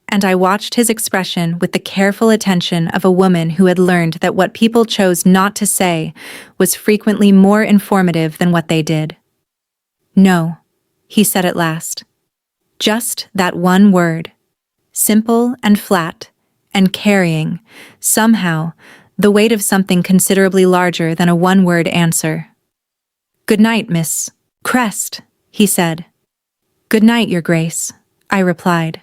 and I watched his expression with the careful attention of a woman who had learned that what people chose not to say was frequently more informative than what they did. No, he said at last. Just that one word. Simple and flat, and carrying, somehow, the weight of something considerably larger than a one-word answer. Good night, Miss Crest, he said. Good night, Your Grace, I replied.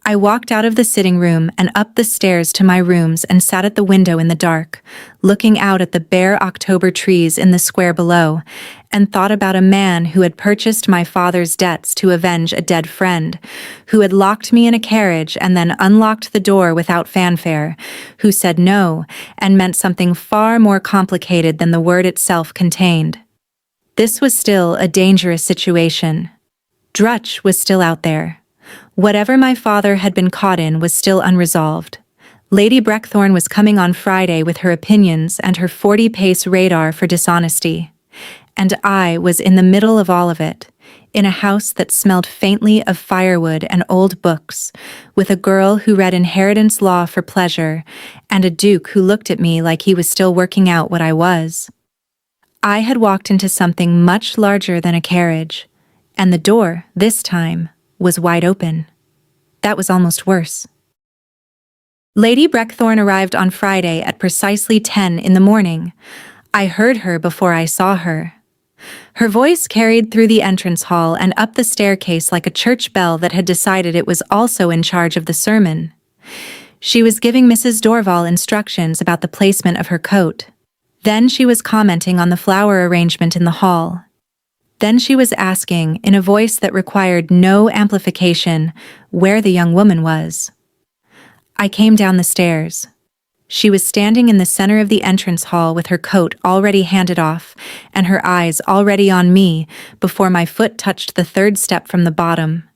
I walked out of the sitting room and up the stairs to my rooms and sat at the window in the dark, looking out at the bare October trees in the square below, and thought about a man who had purchased my father's debts to avenge a dead friend, who had locked me in a carriage and then unlocked the door without fanfare, who said no and meant something far more complicated than the word itself contained. This was still a dangerous situation. Drutch was still out there. Whatever my father had been caught in was still unresolved. Lady Breckthorn was coming on Friday with her opinions and her 40-pace radar for dishonesty. And I was in the middle of all of it, in a house that smelled faintly of firewood and old books, with a girl who read inheritance law for pleasure, and a duke who looked at me like he was still working out what I was. I had walked into something much larger than a carriage, and the door, this time, was wide open. That was almost worse. Lady Breckthorn arrived on Friday at precisely 10 in the morning. I heard her before I saw her. Her voice carried through the entrance hall and up the staircase like a church bell that had decided it was also in charge of the sermon. She was giving Mrs. Dorval instructions about the placement of her coat. Then she was commenting on the flower arrangement in the hall. Then she was asking, in a voice that required no amplification, where the young woman was. I came down the stairs. She was standing in the center of the entrance hall with her coat already handed off and her eyes already on me before my foot touched the third step from the bottom.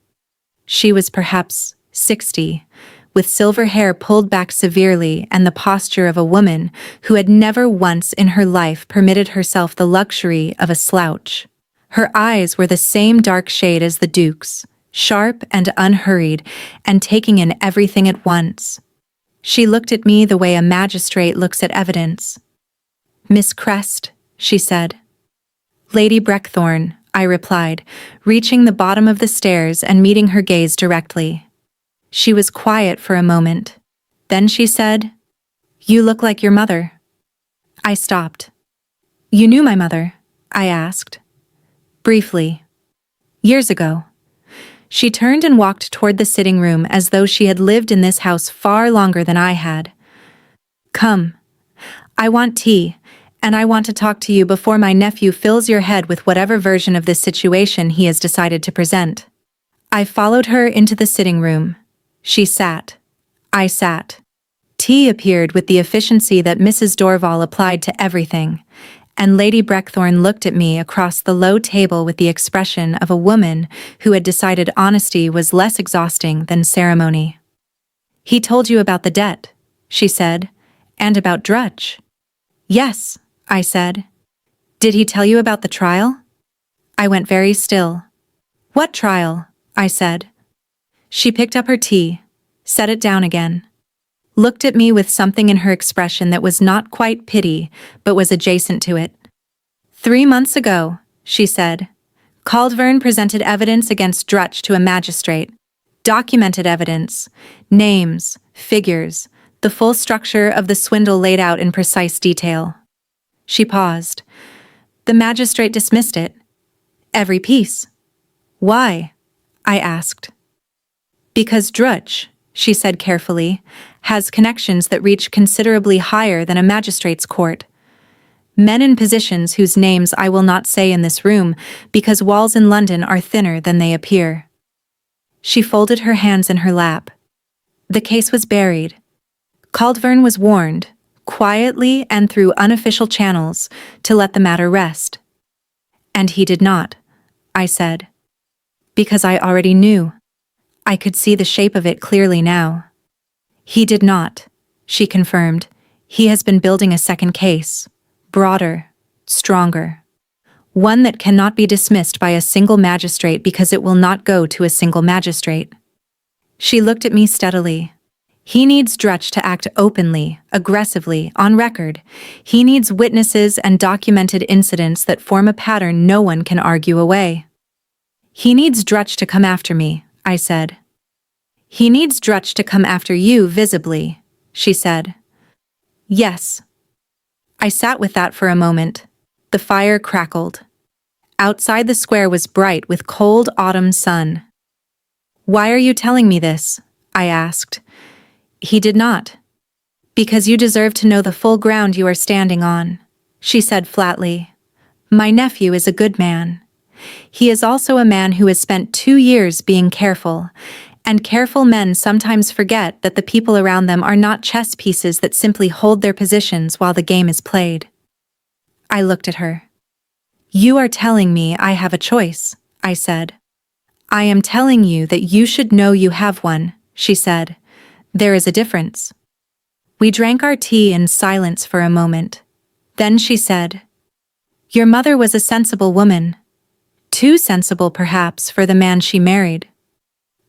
She was perhaps 60, with silver hair pulled back severely and the posture of a woman who had never once in her life permitted herself the luxury of a slouch. Her eyes were the same dark shade as the Duke's, sharp and unhurried, and taking in everything at once. She looked at me the way a magistrate looks at evidence. "Miss Crest," she said. "Lady Breckthorn," I replied, reaching the bottom of the stairs and meeting her gaze directly. She was quiet for a moment. Then she said, "You look like your mother." I stopped. "You knew my mother?" I asked. "Briefly. Years ago." She turned and walked toward the sitting room as though she had lived in this house far longer than I had. "Come. I want tea, and I want to talk to you before my nephew fills your head with whatever version of this situation he has decided to present." I followed her into the sitting room. She sat. I sat. Tea appeared with the efficiency that Mrs. Dorval applied to everything, and Lady Breckthorn looked at me across the low table with the expression of a woman who had decided honesty was less exhausting than ceremony. "He told you about the debt," she said, "and about Drutch." "Yes," I said. "Did he tell you about the trial?" I went very still. "What trial?" I said. She picked up her tea, set it down again, looked at me with something in her expression that was not quite pity, but was adjacent to it. "3 months ago," she said, "Caldverne presented evidence against Drutch to a magistrate. Documented evidence, names, figures, the full structure of the swindle laid out in precise detail." She paused. "The magistrate dismissed it. Every piece." "Why?" I asked. "Because Drutch," she said carefully, "has connections that reach considerably higher than a magistrate's court. Men in positions whose names I will not say in this room because walls in London are thinner than they appear." She folded her hands in her lap. The case was buried. Caldverne was warned, quietly and through unofficial channels, to let the matter rest. "And he did not," I said. "Because I already knew. I could see the shape of it clearly now." "He did not," she confirmed. "He has been building a second case, broader, stronger. One that cannot be dismissed by a single magistrate because it will not go to a single magistrate." She looked at me steadily. "He needs Drutch to act openly, aggressively, on record. He needs witnesses and documented incidents that form a pattern no one can argue away." "He needs Drutch to come after me," I said. "He needs Drutch to come after you visibly," she said. "Yes." I sat with that for a moment. The fire crackled. Outside the square was bright with cold autumn sun. "Why are you telling me this?" I asked. "He did not." "Because you deserve to know the full ground you are standing on," she said flatly. "My nephew is a good man. He is also a man who has spent 2 years being careful, and careful men sometimes forget that the people around them are not chess pieces that simply hold their positions while the game is played." I looked at her. "You are telling me I have a choice," I said. "I am telling you that you should know you have one," she said. "There is a difference." We drank our tea in silence for a moment. Then she said, "Your mother was a sensible woman. Too sensible, perhaps, for the man she married."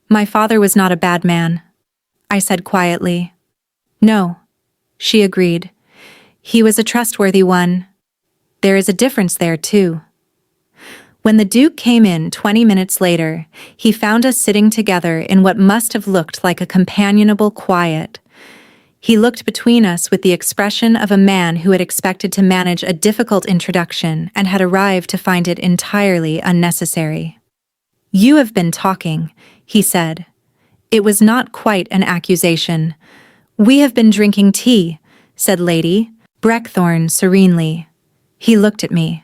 "My father was not a bad man," I said quietly. "No," she agreed. "He was a trustworthy one. There is a difference there, too." When the Duke came in 20 minutes later, he found us sitting together in what must have looked like a companionable quiet. He looked between us with the expression of a man who had expected to manage a difficult introduction and had arrived to find it entirely unnecessary. "You have been talking," he said. It was not quite an accusation. "We have been drinking tea," said Lady Breckthorn serenely. He looked at me.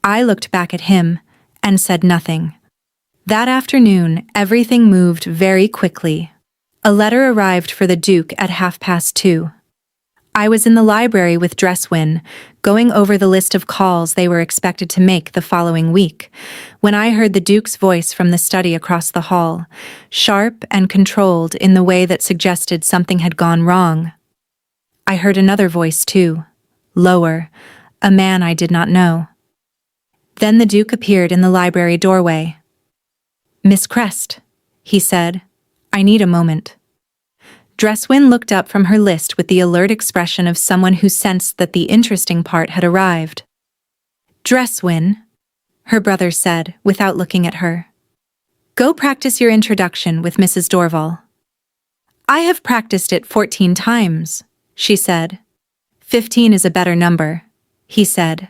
I looked back at him and said nothing. That afternoon, everything moved very quickly. A letter arrived for the Duke at 2:30. I was in the library with Dresswin, going over the list of calls they were expected to make the following week, when I heard the Duke's voice from the study across the hall, sharp and controlled in the way that suggested something had gone wrong. I heard another voice too, lower, a man I did not know. Then the Duke appeared in the library doorway. "Miss Crest," he said, "I need a moment." Dresswin looked up from her list with the alert expression of someone who sensed that the interesting part had arrived. "Dresswin," her brother said, without looking at her. "Go practice your introduction with Mrs. Dorval." "I have practiced it 14 times, she said. 15 is a better number, he said.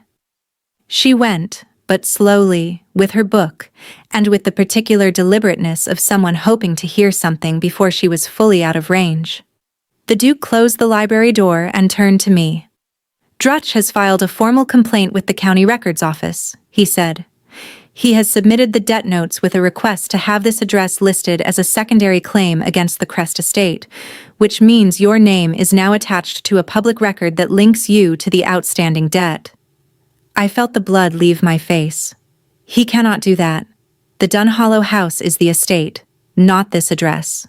She went, but slowly, with her book, and with the particular deliberateness of someone hoping to hear something before she was fully out of range. The Duke closed the library door and turned to me. "Drutch has filed a formal complaint with the County Records Office," he said. "He has submitted the debt notes with a request to have this address listed as a secondary claim against the Crest estate, which means your name is now attached to a public record that links you to the outstanding debt." I felt the blood leave my face. "He cannot do that. The Dunhollow house is the estate, not this address."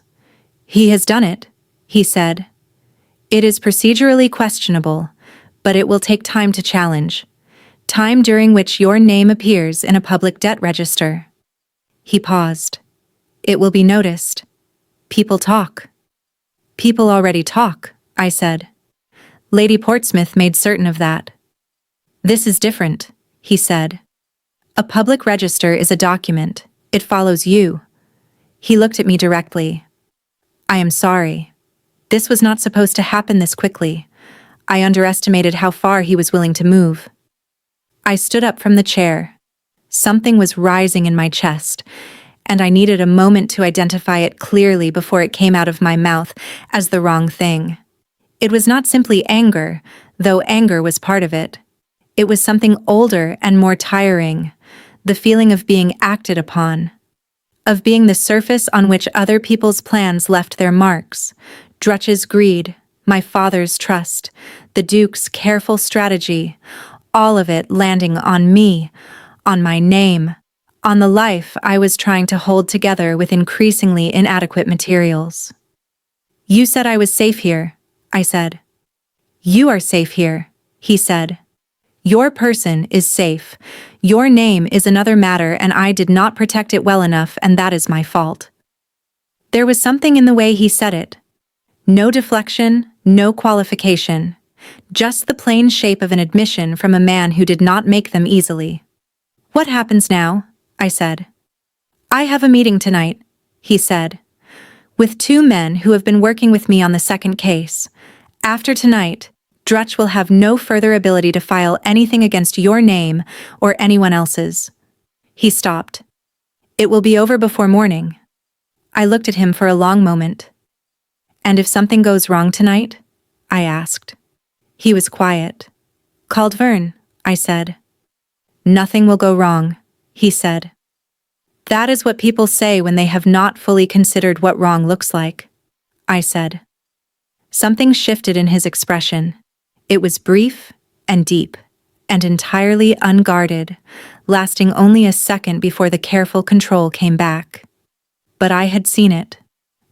"He has done it," he said. "It is procedurally questionable, but it will take time to challenge. Time during which your name appears in a public debt register." He paused. "It will be noticed. People talk." "People already talk," I said. "Lady Portsmouth made certain of that." "This is different," he said. "A public register is a document. It follows you." He looked at me directly. "I am sorry. This was not supposed to happen this quickly. I underestimated how far he was willing to move." I stood up from the chair. Something was rising in my chest, and I needed a moment to identify it clearly before it came out of my mouth as the wrong thing. It was not simply anger, though anger was part of it. It was something older and more tiring, the feeling of being acted upon, of being the surface on which other people's plans left their marks. Drutch's greed, my father's trust, the Duke's careful strategy, all of it landing on me, on my name, on the life I was trying to hold together with increasingly inadequate materials. "You said I was safe here," I said. "You are safe here," he said. "Your person is safe. Your name is another matter, and I did not protect it well enough, and that is my fault." There was something in the way he said it. No deflection, no qualification. Just the plain shape of an admission from a man who did not make them easily. "What happens now?" I said. "I have a meeting tonight," he said, "with 2 men who have been working with me on the second case. After tonight, Drutch will have no further ability to file anything against your name or anyone else's." He stopped. "It will be over before morning." I looked at him for a long moment. "And if something goes wrong tonight?" I asked. He was quiet. "Caldverne," I said. "Nothing will go wrong," he said. "That is what people say when they have not fully considered what wrong looks like," I said. Something shifted in his expression. It was brief and deep, and entirely unguarded, lasting only a second before the careful control came back. But I had seen it,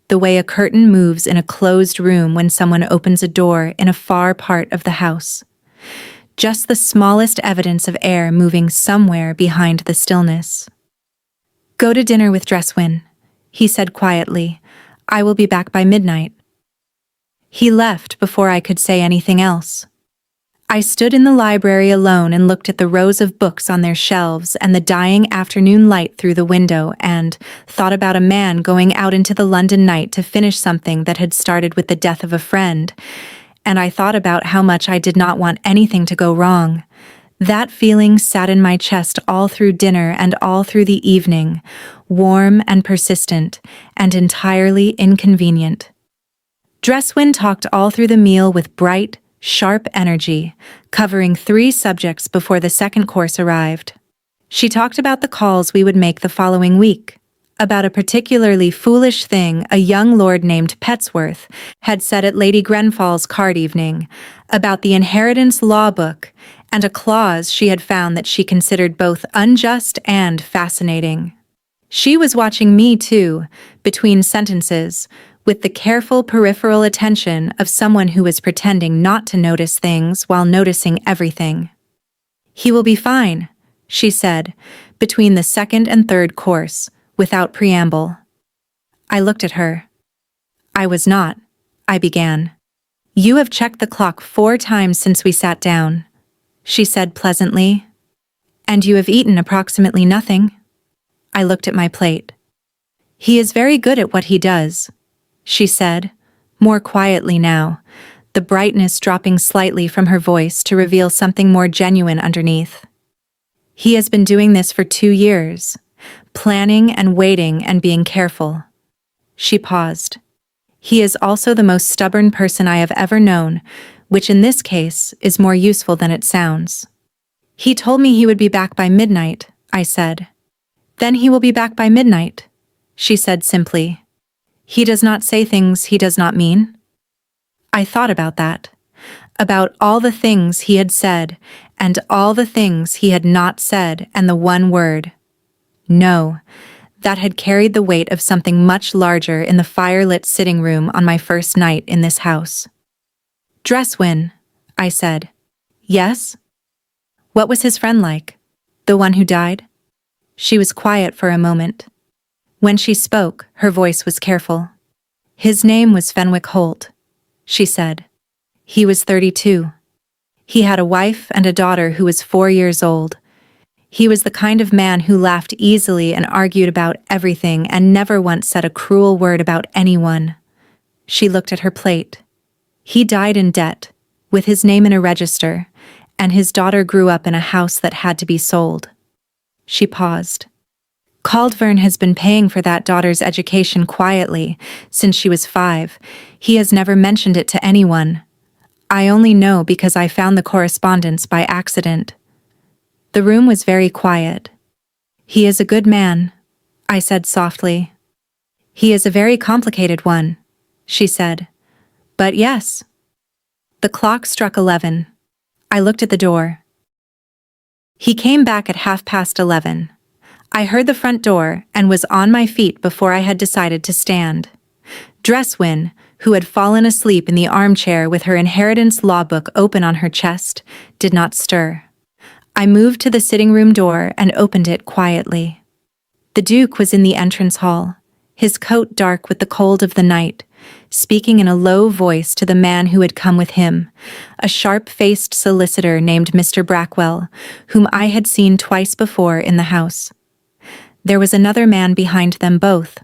the way a curtain moves in a closed room when someone opens a door in a far part of the house. Just the smallest evidence of air moving somewhere behind the stillness. "Go to dinner with Dresswin," he said quietly. "I will be back by midnight." He left before I could say anything else. I stood in the library alone and looked at the rows of books on their shelves and the dying afternoon light through the window and thought about a man going out into the London night to finish something that had started with the death of a friend. And I thought about how much I did not want anything to go wrong. That feeling sat in my chest all through dinner and all through the evening, warm and persistent, and entirely inconvenient. Dresswin talked all through the meal with bright, sharp energy, covering 3 subjects before the second course arrived. She talked about the calls we would make the following week, about a particularly foolish thing a young lord named Petsworth had said at Lady Grenfall's card evening, about the inheritance law book, and a clause she had found that she considered both unjust and fascinating. She was watching me, too, between sentences, with the careful peripheral attention of someone who was pretending not to notice things while noticing everything. "He will be fine," she said, between the second and third course, without preamble. I looked at her. "I was not," I began. "You have checked the clock 4 times since we sat down," she said pleasantly. "And you have eaten approximately nothing." I looked at my plate. "He is very good at what he does," she said, more quietly now, the brightness dropping slightly from her voice to reveal something more genuine underneath. "He has been doing this for 2 years, planning and waiting and being careful." She paused. "He is also the most stubborn person I have ever known, which in this case is more useful than it sounds." "He told me he would be back by midnight," I said. "Then he will be back by midnight," she said simply. "He does not say things he does not mean?" I thought about that, about all the things he had said, and all the things he had not said, and the one word, "no," that had carried the weight of something much larger in the fire-lit sitting room on my first night in this house. "Dresswin," I said. "Yes?" "What was his friend like? The one who died?" She was quiet for a moment. When she spoke, her voice was careful. "His name was Fenwick Holt," she said. "He was 32. He had a wife and a daughter who was 4 years old. He was the kind of man who laughed easily and argued about everything and never once said a cruel word about anyone." She looked at her plate. "He died in debt, with his name in a register, and his daughter grew up in a house that had to be sold." She paused. "Caldverne has been paying for that daughter's education quietly since she was 5. He has never mentioned it to anyone. I only know because I found the correspondence by accident." The room was very quiet. "He is a good man," I said softly. "He is a very complicated one," she said. "But yes." The clock struck 11. I looked at the door. He came back at 11:30. I heard the front door and was on my feet before I had decided to stand. Dresswin, who had fallen asleep in the armchair with her inheritance law book open on her chest, did not stir. I moved to the sitting room door and opened it quietly. The Duke was in the entrance hall, his coat dark with the cold of the night, speaking in a low voice to the man who had come with him, a sharp-faced solicitor named Mr. Brackwell, whom I had seen twice before in the house. There was another man behind them both,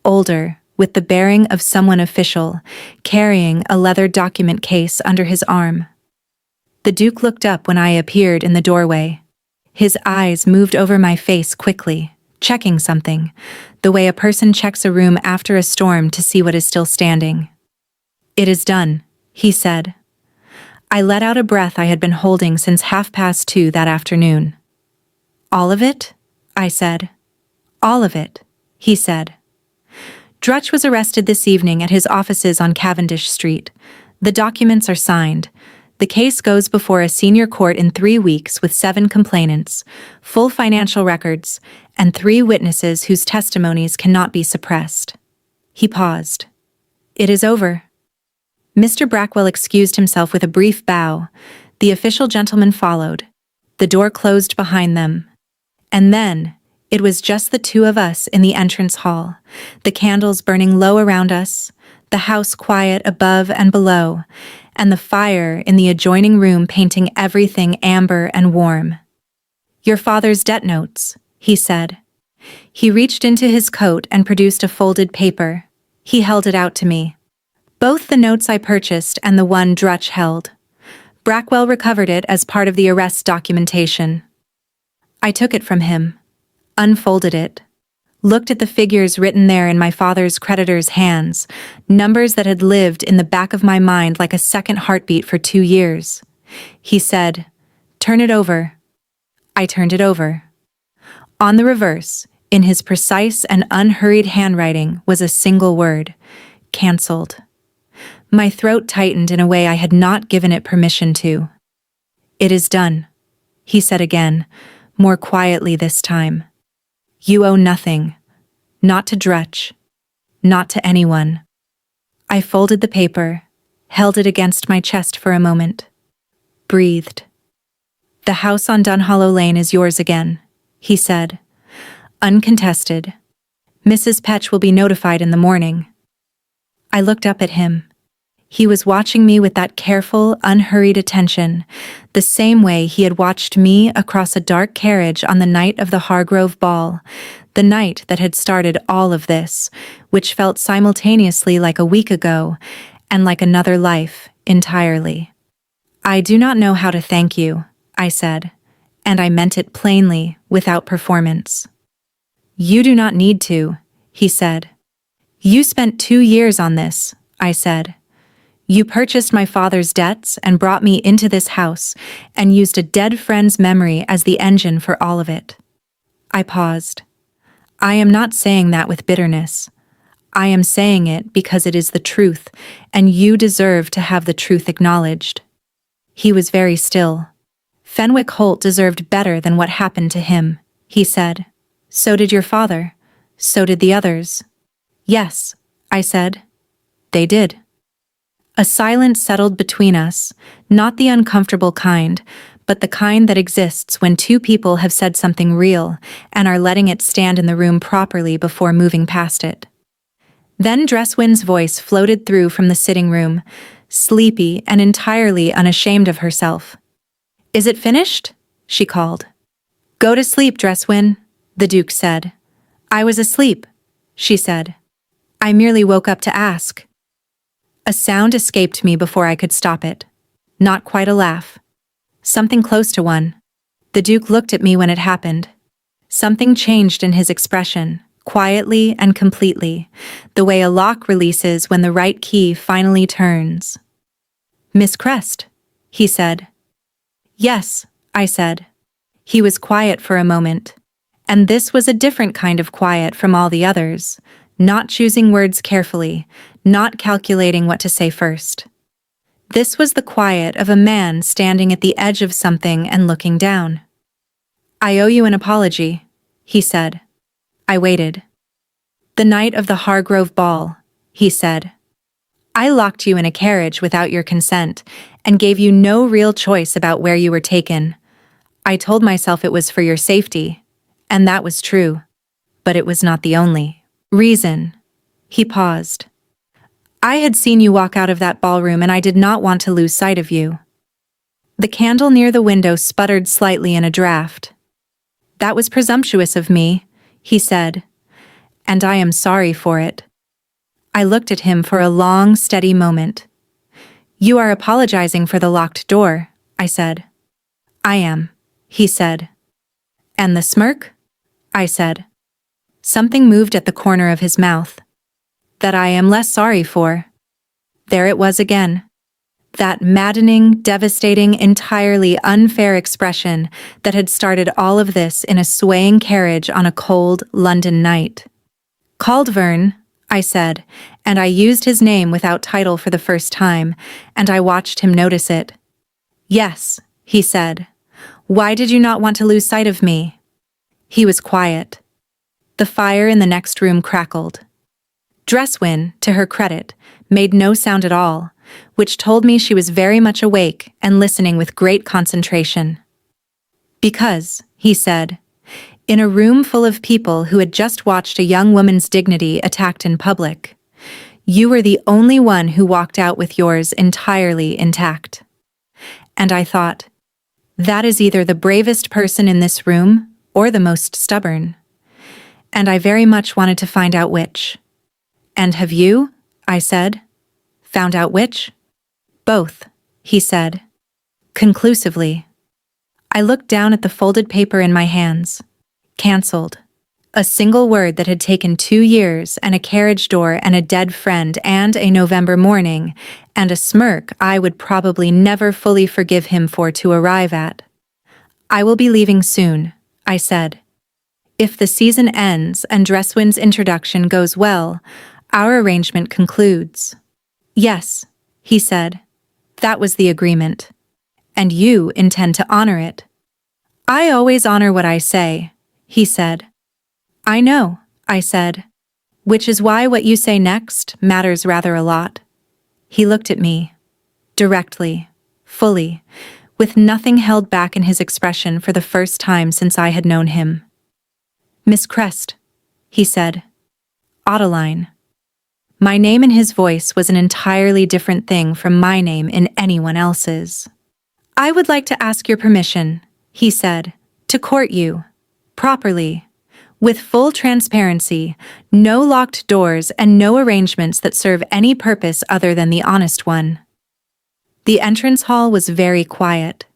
older, with the bearing of someone official, carrying a leather document case under his arm. The Duke looked up when I appeared in the doorway. His eyes moved over my face quickly, checking something, the way a person checks a room after a storm to see what is still standing. "It is done," he said. I let out a breath I had been holding since 2:30 that afternoon. "All of it?" I said. "All of it," he said. "Drutch was arrested this evening at his offices on Cavendish Street. The documents are signed. The case goes before a senior court in 3 weeks with 7 complainants, full financial records, and 3 witnesses whose testimonies cannot be suppressed." He paused. "It is over." Mr. Brackwell excused himself with a brief bow. The official gentleman followed. The door closed behind them. And then, it was just the 2 of us in the entrance hall, the candles burning low around us, the house quiet above and below, and the fire in the adjoining room painting everything amber and warm. "Your father's debt notes," he said. He reached into his coat and produced a folded paper. He held it out to me. Both the notes I purchased and the one Drutch held. Brackwell recovered it as part of the arrest documentation. I took it from him, unfolded it, looked at the figures written there in my father's creditor's hands, numbers that had lived in the back of my mind like a second heartbeat for 2 years. He said, "Turn it over." I turned it over. On the reverse, in his precise and unhurried handwriting, was a single word: "Cancelled." My throat tightened in a way I had not given it permission to. "It is done," he said again, more quietly this time. "You owe nothing. Not to Drutch. Not to anyone." I folded the paper, held it against my chest for a moment, breathed. "The house on Dunhollow Lane is yours again," he said. "Uncontested. Mrs. Petch will be notified in the morning." I looked up at him. He was watching me with that careful, unhurried attention, the same way he had watched me across a dark carriage on the night of the Hargrove ball, the night that had started all of this, which felt simultaneously like a week ago and like another life entirely. "I do not know how to thank you," I said, and I meant it plainly, without performance. "You do not need to," he said. "You spent 2 years on this," I said. "You purchased my father's debts and brought me into this house and used a dead friend's memory as the engine for all of it." I paused. I am not saying that with bitterness. I am saying it because it is the truth, and you deserve to have the truth acknowledged. He was very still. "Fenwick Holt deserved better than what happened to him," he said. "So did your father. So did the others." "Yes," I said. "They did." A silence settled between us, not the uncomfortable kind, but the kind that exists when two people have said something real and are letting it stand in the room properly before moving past it. Then Dresswin's voice floated through from the sitting room, sleepy and entirely unashamed of herself. "Is it finished?" she called. "Go to sleep, Dresswin," the Duke said. "I was asleep," she said. "I merely woke up to ask." A sound escaped me before I could stop it. Not quite a laugh. Something close to one. The Duke looked at me when it happened. Something changed in his expression, quietly and completely, the way a lock releases when the right key finally turns. "Miss Crest," he said. "Yes," I said. He was quiet for a moment. And this was a different kind of quiet from all the others, not choosing words carefully, not calculating what to say first. This was the quiet of a man standing at the edge of something and looking down. "I owe you an apology," he said. I waited. "The night of the Hargrove ball," he said. "I locked you in a carriage without your consent and gave you no real choice about where you were taken. I told myself it was for your safety, and that was true. But it was not the only reason." He paused. "I had seen you walk out of that ballroom and I did not want to lose sight of you." The candle near the window sputtered slightly in a draught. "That was presumptuous of me," he said, "and I am sorry for it." I looked at him for a long, steady moment. "You are apologizing for the locked door," I said. "I am," he said. "And the smirk?" I said. Something moved at the corner of his mouth. "That I am less sorry for." There it was again. That maddening, devastating, entirely unfair expression that had started all of this in a swaying carriage on a cold London night. "Caldverne," I said, and I used his name without title for the first time, and I watched him notice it. "Yes," he said. "Why did you not want to lose sight of me?" He was quiet. The fire in the next room crackled. Dresswin, to her credit, made no sound at all, which told me she was very much awake and listening with great concentration. "Because," he said, in a room full of people who had just watched a young woman's dignity attacked in public, You were the only one who walked out with yours entirely intact. And I thought, that is either the bravest person in this room or the most stubborn. And I very much wanted to find out which. And have you, I said, found out which? Both, he said, conclusively. I looked down at the folded paper in my hands. Cancelled. A single word that had taken 2 years and a carriage door and a dead friend and a November morning and a smirk I would probably never fully forgive him for to arrive at. I will be leaving soon, I said. If the season ends and Dresswin's introduction goes well, our arrangement concludes. Yes, he said. That was the agreement. And you intend to honor it. I always honor what I say, he said. I know, I said. Which is why what you say next matters rather a lot. He looked at me. Directly. Fully. With nothing held back in his expression for the first time since I had known him. Miss Crest, he said. Ottoline. My name in his voice was an entirely different thing from my name in anyone else's. I would like to ask your permission, he said, to court you. Properly. With full transparency, no locked doors and no arrangements that serve any purpose other than the honest one. The entrance hall was very quiet.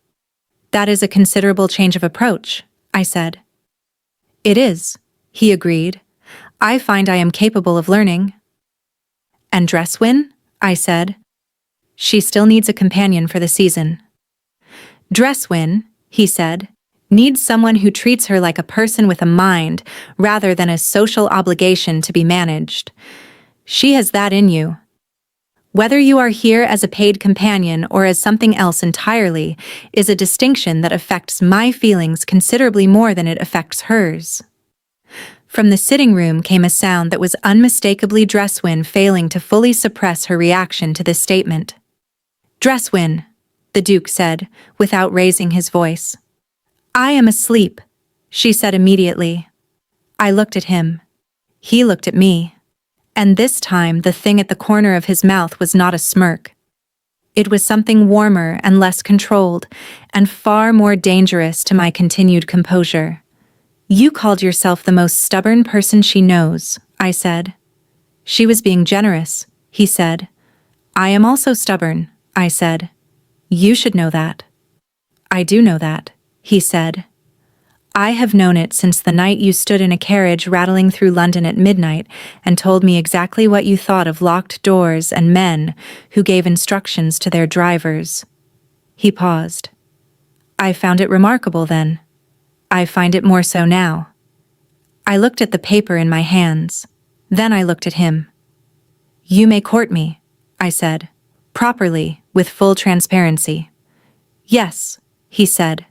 That is a considerable change of approach, I said. It is, he agreed. I find I am capable of learning. And Dresswin? I said. She still needs a companion for the season. Dresswin, he said, needs someone who treats her like a person with a mind rather than a social obligation to be managed. She has that in you. Whether you are here as a paid companion or as something else entirely is a distinction that affects my feelings considerably more than it affects hers. From the sitting room came a sound that was unmistakably Dresswin failing to fully suppress her reaction to this statement. Dresswin, the Duke said, without raising his voice. I am asleep, she said immediately. I looked at him. He looked at me. And this time the thing at the corner of his mouth was not a smirk. It was something warmer and less controlled, and far more dangerous to my continued composure. You called yourself the most stubborn person she knows, I said. She was being generous, he said. I am also stubborn, I said. You should know that. I do know that, he said. I have known it since the night you stood in a carriage rattling through London at midnight and told me exactly what you thought of locked doors and men who gave instructions to their drivers. He paused. I found it remarkable then. I find it more so now. I looked at the paper in my hands. Then I looked at him. You may court me, I said, properly, with full transparency. Yes, he said.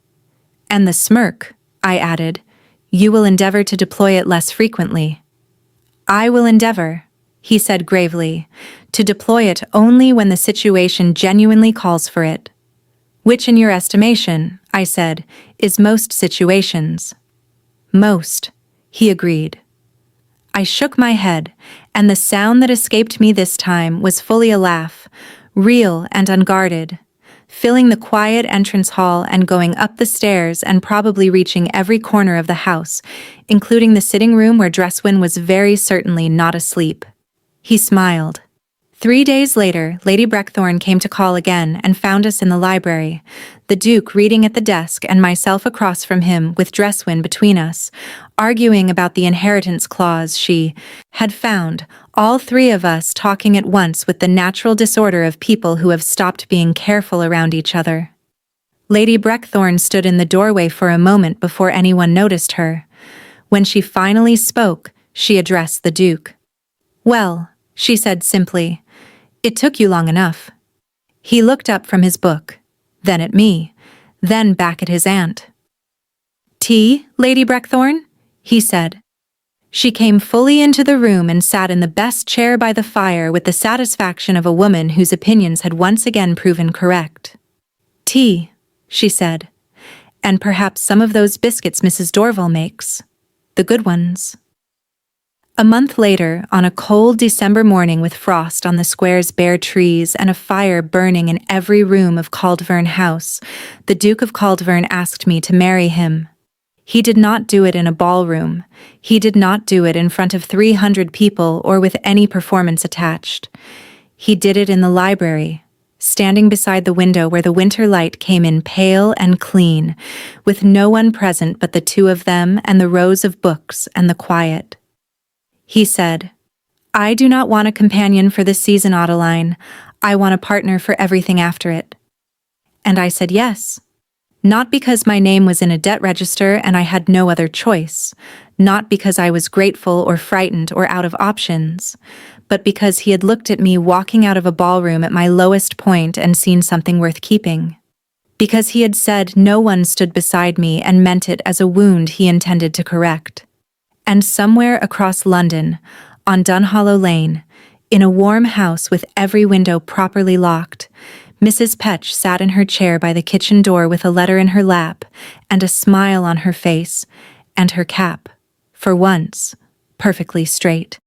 And the smirk, I added, you will endeavor to deploy it less frequently. I will endeavor, he said gravely, to deploy it only when the situation genuinely calls for it. Which in your estimation, I said, is most situations. Most, he agreed. I shook my head, and the sound that escaped me this time was fully a laugh, real and unguarded, filling the quiet entrance hall and going up the stairs and probably reaching every corner of the house, including the sitting room where Dresswin was very certainly not asleep. He smiled. 3 days later, Lady Breckthorn came to call again and found us in the library, the Duke reading at the desk and myself across from him with Dresswin between us, arguing about the inheritance clause she had found, all three of us talking at once with the natural disorder of people who have stopped being careful around each other. Lady Breckthorn stood in the doorway for a moment before anyone noticed her. When she finally spoke, she addressed the Duke. Well, she said simply, it took you long enough. He looked up from his book, then at me, then back at his aunt. Tea, Lady Breckthorn? He said. She came fully into the room and sat in the best chair by the fire with the satisfaction of a woman whose opinions had once again proven correct. Tea, she said, and perhaps some of those biscuits Mrs. Dorval makes. The good ones. A month later, on a cold December morning with frost on the square's bare trees and a fire burning in every room of Caldverne House, the Duke of Caldverne asked me to marry him. He did not do it in a ballroom. He did not do it in front of 300 people or with any performance attached. He did it in the library, standing beside the window where the winter light came in pale and clean, with no one present but the two of them and the rows of books and the quiet. He said, "I do not want a companion for this season, Ottoline. I want a partner for everything after it." And I said yes. Not because my name was in a debt register and I had no other choice, not because I was grateful or frightened or out of options, but because he had looked at me walking out of a ballroom at my lowest point and seen something worth keeping. Because he had said no one stood beside me and meant it as a wound he intended to correct. And somewhere across London, on Dunhollow Lane, in a warm house with every window properly locked, Mrs. Petch sat in her chair by the kitchen door with a letter in her lap and a smile on her face, and her cap, for once, perfectly straight.